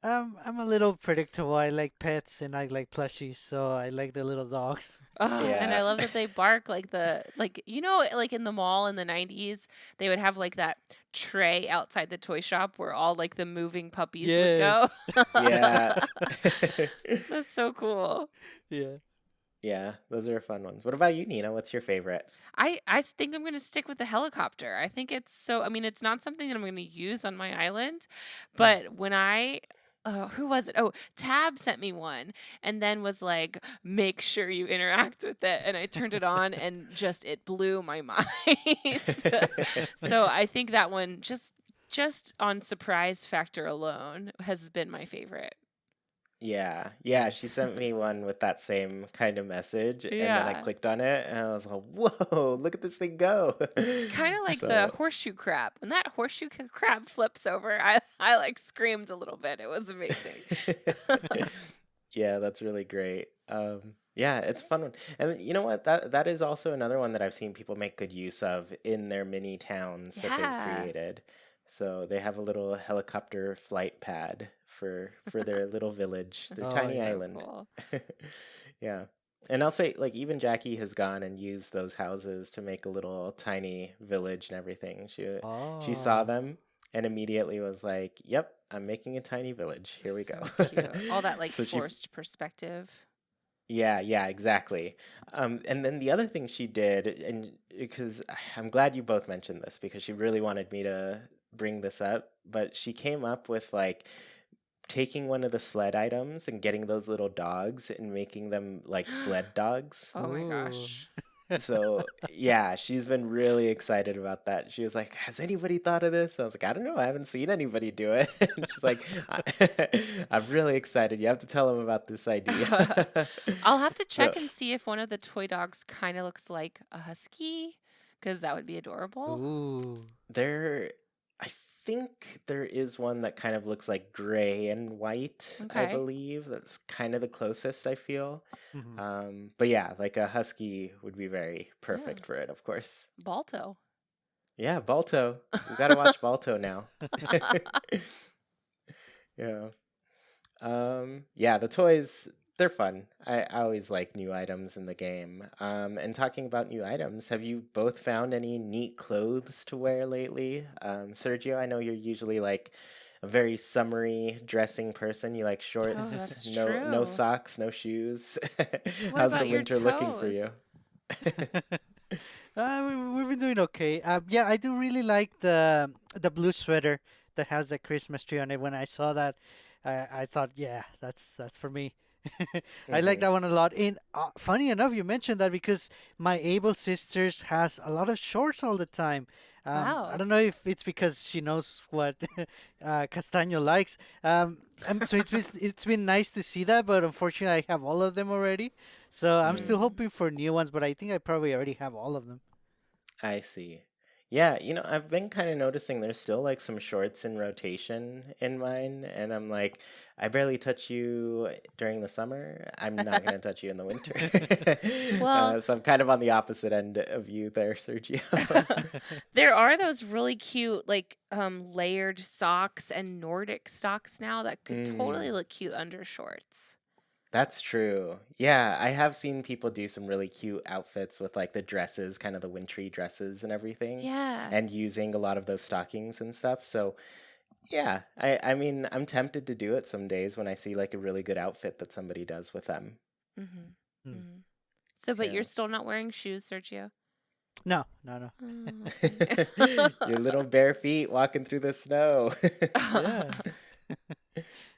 I'm a little predictable. I like pets and I like plushies, so I like the little dogs. Oh, and Yeah. I love that they bark like in the mall in the 90s, they would have like that tray outside the toy shop where all like the moving puppies would go. Yes. Yeah. That's so cool. Yeah. Yeah, those are fun ones. What about you, Nina? What's your favorite? I think I'm going to stick with the helicopter. I think I mean, it's not something that I'm going to use on my island, Mm. but when who was it? Oh, Tab sent me one and then was like, make sure you interact with it. And I turned it on and just it blew my mind. So I think that one just on surprise factor alone has been my favorite. Yeah, yeah, she sent me one with that same kind of message, and then I Yeah. clicked on it, and I was like, "Whoa, look at this thing go!" Kind of like the So, horseshoe crab. When that crab flips over, I like screamed a little bit. It was amazing. yeah, that's really great. Yeah, it's a fun one, and you know what? That is also another one that I've seen people make good use of in their mini towns that they've Yeah. created. So they have a little helicopter flight pad for their little village, their Oh tiny yeah. So island. cool. Yeah. And I'll say, like, even Jackie has gone and used those houses to make a little tiny village and everything. She saw Oh. them and immediately was like, "Yep, I'm making a tiny village. Here we go." So cute. All that like So forced perspective. yeah, exactly. And then the other thing she did, and because I'm glad you both mentioned this because she really wanted me to bring this up, but she came up with like taking one of the sled items and getting those little dogs and making them like sled dogs. Oh my Ooh. gosh. So yeah, she's been really excited about that. She was like, "Has anybody thought of this?" I was like, "I don't know. I haven't seen anybody do it." And she's like, "I'm really excited. You have to tell them about this idea." I'll have to So check and see if one of the toy dogs kind of looks like a husky, because that would be adorable. Ooh. there, I think there is one that kind of looks like gray and white. I Okay. believe that's kind of the closest I feel. Mhm. But yeah, like a husky would be very Yeah. perfect for it, of course. Balto. Yeah, Balto. We gotta watch Balto now. Yeah. Yeah, the toys, they're fun. I always like new items in the game. And talking about new items, have you both found any neat clothes to wear lately? Sergio, I know you're usually like a very summery dressing person. You like Oh, shorts, that's no true. socks, no shoes. What How's the about your winter looking for you? toes? We've been doing okay. Yeah, I do really like the blue sweater that has the Christmas tree on it. When I saw that, I thought, yeah, that's for me. I like Hmm. that one a lot. And funny enough, you mentioned that because my able sisters has a lot of shorts all the time. I Wow. don't know if it's because she knows what Castaño likes. So it's been nice to see that, but unfortunately, I have all of them already. So I'm still Mm. Mm. hoping for new ones, but I think I probably already have all of them. I see. Yeah, I've been kind of noticing there's still like some shorts in rotation in mine, and I'm like, I barely touch you during the summer. I'm not gonna touch you in the winter. Well, So I'm kind of on the opposite end of you there, Sergio. there are those really cute, like, layered socks and Nordic socks now that could totally Mm, look cute under shorts. that's true. Yeah, I have seen people do some really cute outfits with like the dresses, kind of the wintry dresses and everything, Yeah. and using a lot of those stockings and stuff. So yeah, I mean, I'm tempted to do it some days when I see like a really good outfit that somebody does with them. Mhm. Hmm. Mhm. So, but you're Yeah. still not wearing shoes, Sergio? No, no, no. Oh, okay. Your little bare feet walking through the snow. Yeah.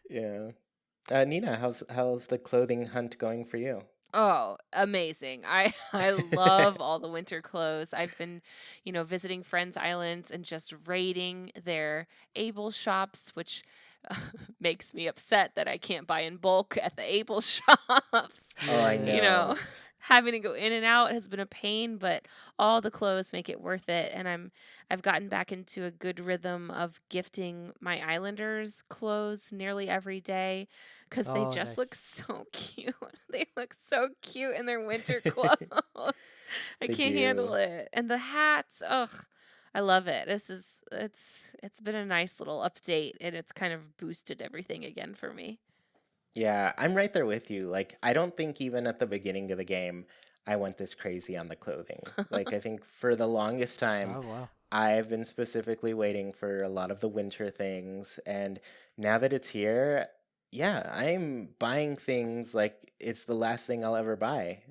Yeah. Nina, how's the clothing hunt going for you? Oh, amazing. I love all the winter clothes. I've been, visiting friends' islands and just raiding their Able shops, which makes me upset that I can't buy in bulk at the Able shops. Oh, I you Yes. know, know. having to go in and out has been a pain, but all the clothes make it worth it, and I've gotten back into a good rhythm of gifting my islanders clothes nearly every day because they Oh, just look nice. so cute. They look so cute in their winter clothes. I They can't handle do. it. And the hats, ugh. I love it. It's been a nice little update, and it's kind of boosted everything again for me. Yeah, I'm right there with you. Like, I don't think even at the beginning of the game I went this crazy on the clothing. Like, I think for the longest time Oh, wow. I've been specifically waiting for a lot of the winter things, and now that it's here, yeah, I'm buying things like it's the last thing I'll ever buy.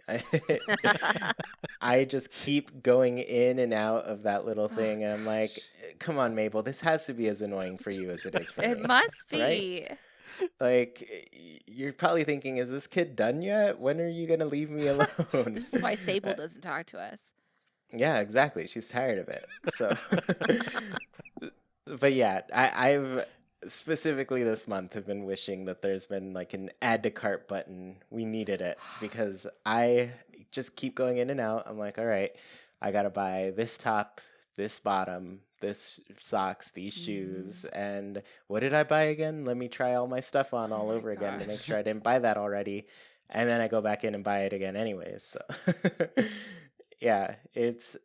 I just keep going in and out of that little Oh thing, and I'm like, gosh. come on, Mabel, this has to be as annoying for you as it is for It me, must right? be. Like, you're probably thinking, is this kid done yet? When are you gonna leave me alone? This is why Uh, Sable doesn't talk to us. yeah, exactly. She's tired of it. So, but yeah, I've specifically this month have been wishing that there's been like an add to cart button. We needed it because I just keep going in and out. I'm like, all right, I gotta buy this top, this bottom, this socks, these shoes, Mm. and what did I buy again? Let me try all my stuff on Oh all my over again to make gosh. sure I didn't buy that already. And then I go back in and buy it again anyways. So yeah, it's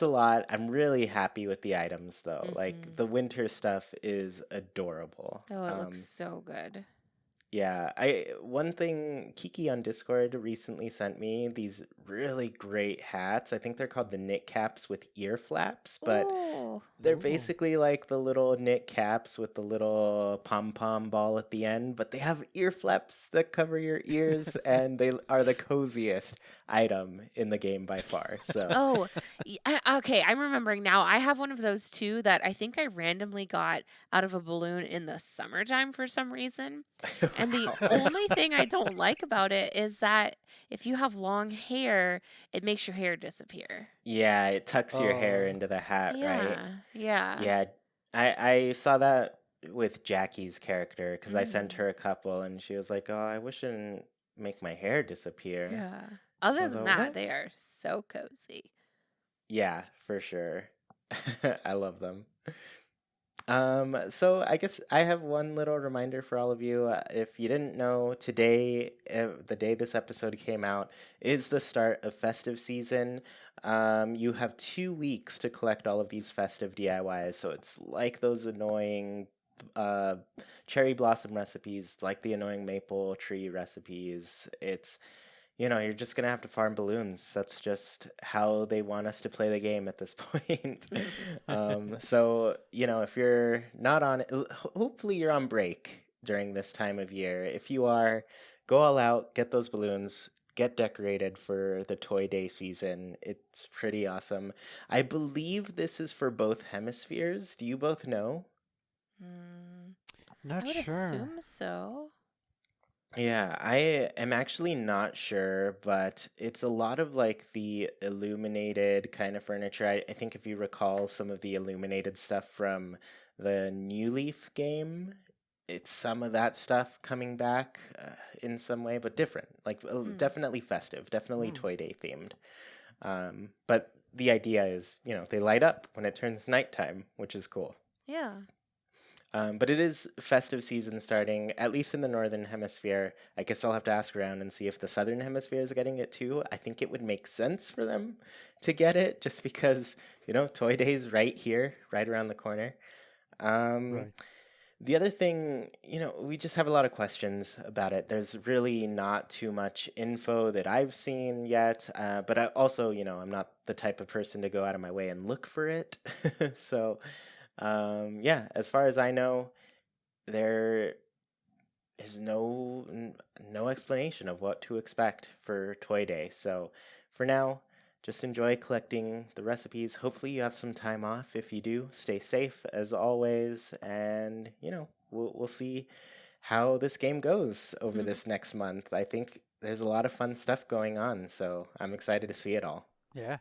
a lot. I'm really happy with the items though. Like Hmm. the winter stuff is adorable. Oh, it looks so good. Yeah, I one thing Kiki on Discord recently sent me these really great hats. I think they're called the knit caps with ear flaps, but Ooh. they're Oh, basically like the little knit caps with the little pom pom ball at the end, but they have ear flaps that cover your ears, and they are the coziest item in the game by far. So, Oh, okay. I'm remembering now. I have one of those too that I think I randomly got out of a balloon in the summertime for some reason. And the wow. only thing I don't like about it is that if you have long hair, it makes your hair disappear. Yeah, it tucks your hair oh, into the hat, right? Yeah. Yeah. Yeah, I saw that with Jackie's character because I sent Mm, her a couple and she was like, "Oh, I wish I didn't make my hair disappear." yeah. I Other was than like, that, they "What?" are so cozy. Yeah, for sure. I love them. So I guess I have one little reminder for all of you. If you didn't know, today, the day this episode came out, is the start of festive season. You have 2 weeks to collect all of these festive DIYs. So it's like those annoying uh, cherry blossom recipes, like the annoying maple tree recipes. You're just gonna have to farm balloons. That's just how they want us to play the game at this point. So if you're not on, hopefully you're on break during this time of year. If you are, go all out, get those balloons, get decorated for the Toy Day season. It's pretty awesome. I believe this is for both hemispheres. Do you both know? Mm, I not would sure. assume so. Yeah, I am actually not sure, but it's a lot of like the illuminated kind of furniture. I think if you recall some of the illuminated stuff from the New Leaf game, it's some of that stuff coming back in some way, but different. Like Hmm. definitely festive, definitely Hmm. Toy Day themed. But the idea is, they light up when it turns nighttime, which is cool. Yeah. But it is festive season starting, at least in the northern hemisphere. I guess I'll have to ask around and see if the southern hemisphere is getting it too. I think it would make sense for them to get it just because, Toy Day's right here, right around the corner. Um, Right. the other thing, we just have a lot of questions about it. There's really not too much info that I've seen yet, but I also, I'm not the type of person to go out of my way and look for it. So, yeah, as far as I know, there is no explanation of what to expect for Toy Day. So, for now, just enjoy collecting the recipes. Hopefully, you have some time off. If you do, stay safe as always, and we'll see how this game goes over this next month. I think there's a lot of fun stuff going on, so I'm excited to see it all. Yeah.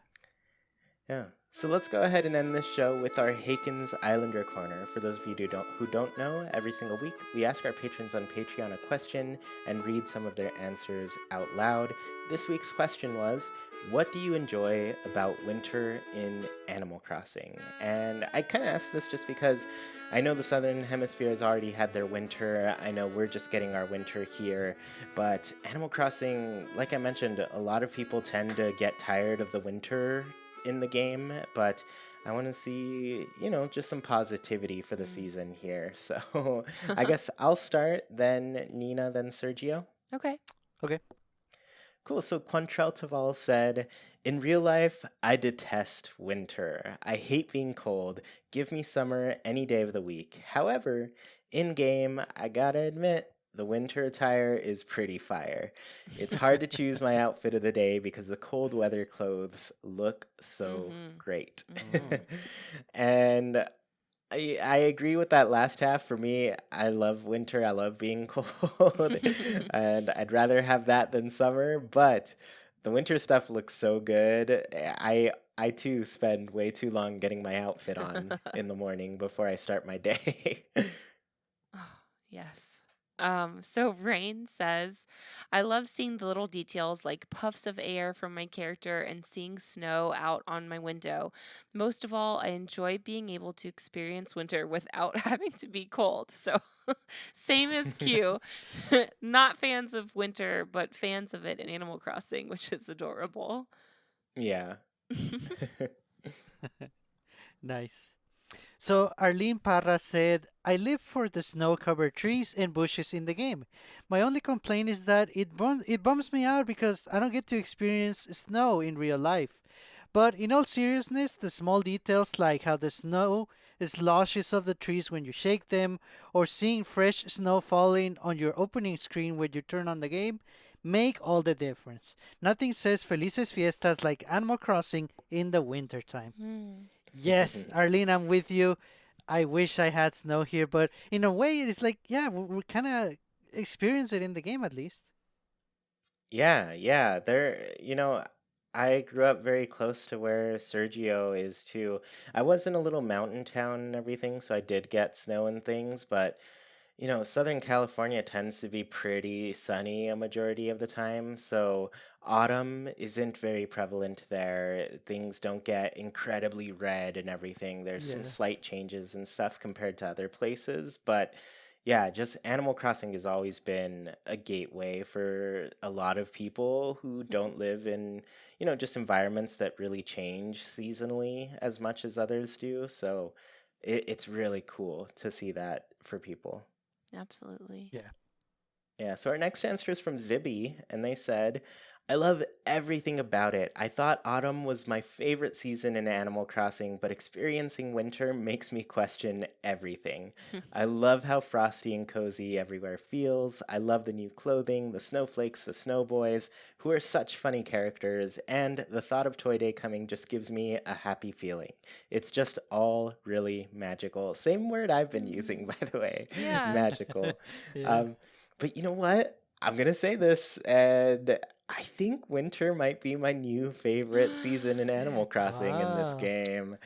Yeah. So let's go ahead and end this show with our Haken's Islander Corner. For those of you who don't know, every single week we ask our patrons on Patreon a question and read some of their answers out loud. This week's question was, what do you enjoy about winter in Animal Crossing? And I kind of asked this just because I know the Southern Hemisphere has already had their winter. I know we're just getting our winter here. But Animal Crossing, like I mentioned, a lot of people tend to get tired of the winter in the game, but I want to see, just some positivity for the Mm. season here. So I guess I'll start, then Nina, then Sergio. Okay. Okay. Cool. So Quantrell Taval said, in real life, I detest winter. I hate being cold. Give me summer any day of the week. However, in game, I gotta admit, the winter attire is pretty fire. It's hard to choose my outfit of the day because the cold weather clothes look so Mm-hmm. great. Mm-hmm. Oh. And I agree with that last half. For me, I love winter. I love being cold. And I'd rather have that than summer, but the winter stuff looks so good. I too spend way too long getting my outfit on in the morning before I start my day. Oh, yes. So Rain says, I love seeing the little details like puffs of air from my character and seeing snow out on my window. Most of all, I enjoy being able to experience winter without having to be cold. So, same as Q. Not fans of winter, but fans of it in Animal Crossing, which is adorable. Yeah. Nice. So Arlene Parra said, I live for the snow-covered trees and bushes in the game. My only complaint is that it bums me out because I don't get to experience snow in real life. But in all seriousness, the small details like how the snow sloshes off the trees when you shake them, or seeing fresh snow falling on your opening screen when you turn on the game, make all the difference. Nothing says Felices Fiestas like Animal Crossing in the wintertime. Hmm. Yes, Arlene, I'm with you. I wish I had snow here, but in a way, it's like, yeah, we kind of experience it in the game at least. Yeah, yeah. I grew up very close to where Sergio is too. I was in a little mountain town and everything, so I did get snow and things, but Southern California tends to be pretty sunny a majority of the time, so autumn isn't very prevalent there. Things don't get incredibly red and everything. There's some Yeah. slight changes and stuff compared to other places, but yeah, just Animal Crossing has always been a gateway for a lot of people who don't live in, just environments that really change seasonally as much as others do. So it's really cool to see that for people. Absolutely. Yeah. Yeah, so our next answer is from Zibby, and they said, I love everything about it. I thought autumn was my favorite season in Animal Crossing, but experiencing winter makes me question everything. I love how frosty and cozy everywhere feels. I love the new clothing, the snowflakes, the snowboys, who are such funny characters, and the thought of Toy Day coming just gives me a happy feeling. It's just all really magical. Same word I've been using, by the way, Yeah. magical. Yeah. Um, but you know what? I'm gonna say this, and I think winter might be my new favorite season in Animal Crossing in this Wow. game.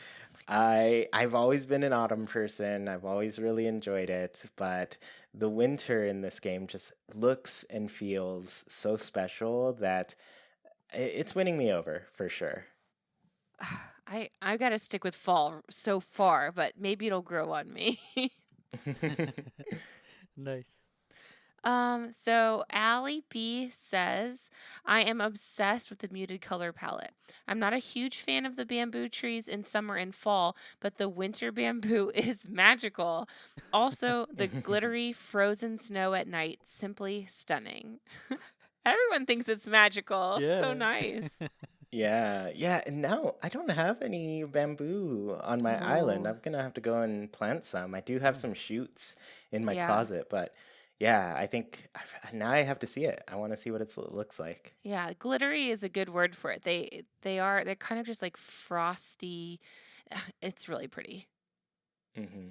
My gosh. I've always been an autumn person. I've always really enjoyed it, but the winter in this game just looks and feels so special that it's winning me over for sure. I gotta stick with fall so far, but maybe it'll grow on me. Nice. So Allie B says, I am obsessed with the muted color palette. I'm not a huge fan of the bamboo trees in summer and fall, but the winter bamboo is magical. Also, the glittery frozen snow at night, simply stunning. Everyone thinks it's magical. It's so Yeah. nice. Yeah, yeah, and now I don't have any bamboo on my island. Oh, I'm gonna have to go and plant some. I do have Mm. some shoots in my yeah. closet, but yeah, I think now I have to see it. I want to see what it looks like. Yeah, glittery is a good word for it. They're kind of just like frosty. It's really pretty. Hmm.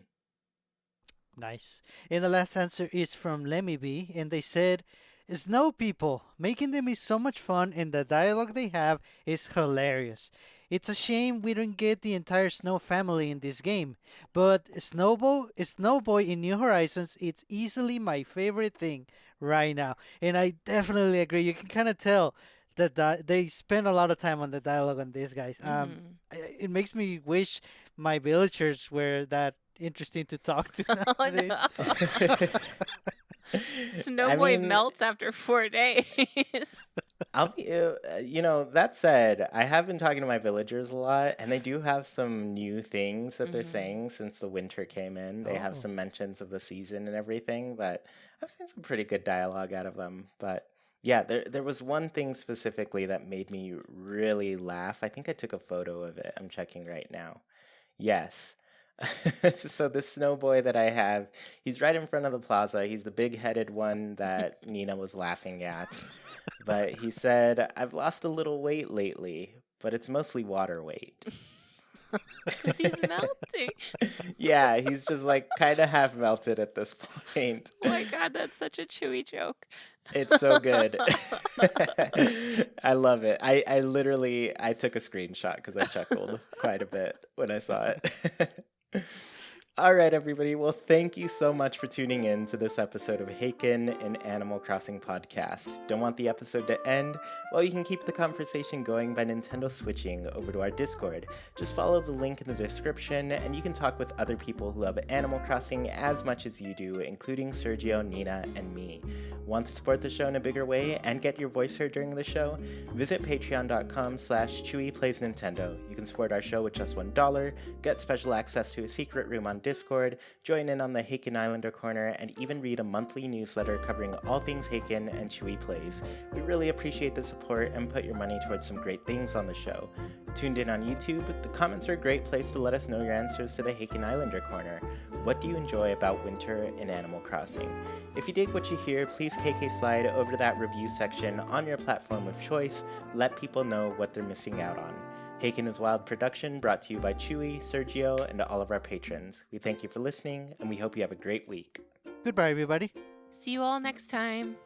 Nice. And the last answer is from Lemmy B, and they said, Snow people. Making them is so much fun, and the dialogue they have is hilarious. It's a shame we don't get the entire Snow family in this game, but Snowboy in New Horizons, it's easily my favorite thing right now. And I definitely agree. You can kind of tell that they spend a lot of time on the dialogue on these guys. Hmm. It makes me wish my villagers were that interesting to talk to Oh nowadays. no. I Snowboy mean, melts after 4 days. I'll be, that said, I have been talking to my villagers a lot, and they do have some new things that they're Hmm. saying since the winter came in. They have Oh, some mentions of the season and everything, but I've seen some pretty good dialogue out of them. But yeah, there was one thing specifically that made me really laugh. I think I took a photo of it. I'm checking right now. Yes. So the snow boy that I have, he's right in front of the plaza. He's the big-headed one that Nina was laughing at. But he said, I've lost a little weight lately, but it's mostly water weight. Because he's melting. Yeah, he's just like kind of half melted at this point. Oh my god, that's such a chewy joke. It's so good. I love it. I literally I took a screenshot because I chuckled quite a bit when I saw it. All right, everybody. Well, thank you so much for tuning in to this episode of Haken, an Animal Crossing podcast. Don't want the episode to end? Well, you can keep the conversation going by Nintendo switching over to our Discord. Just follow the link in the description, and you can talk with other people who love Animal Crossing as much as you do, including Sergio, Nina, and me. Want to support the show in a bigger way and get your voice heard during the show? Visit patreon.com/ChuiPlaysNintendo. You can support our show with just $1, get special access to a secret room on Discord, join in on the Haken Islander Corner, and even read a monthly newsletter covering all things Haken and Chuy Plays. We really appreciate the support and put your money towards some great things on the show. Tuned in on YouTube, the comments are a great place to let us know your answers to the Haken Islander Corner. What do you enjoy about winter in Animal Crossing? If you dig what you hear, please KK slide over to that review section on your platform of choice. Let people know what they're missing out on. Haken is Wild production, brought to you by Chuy, Sergio, and all of our patrons. We thank you for listening, and we hope you have a great week. Goodbye, everybody. See you all next time.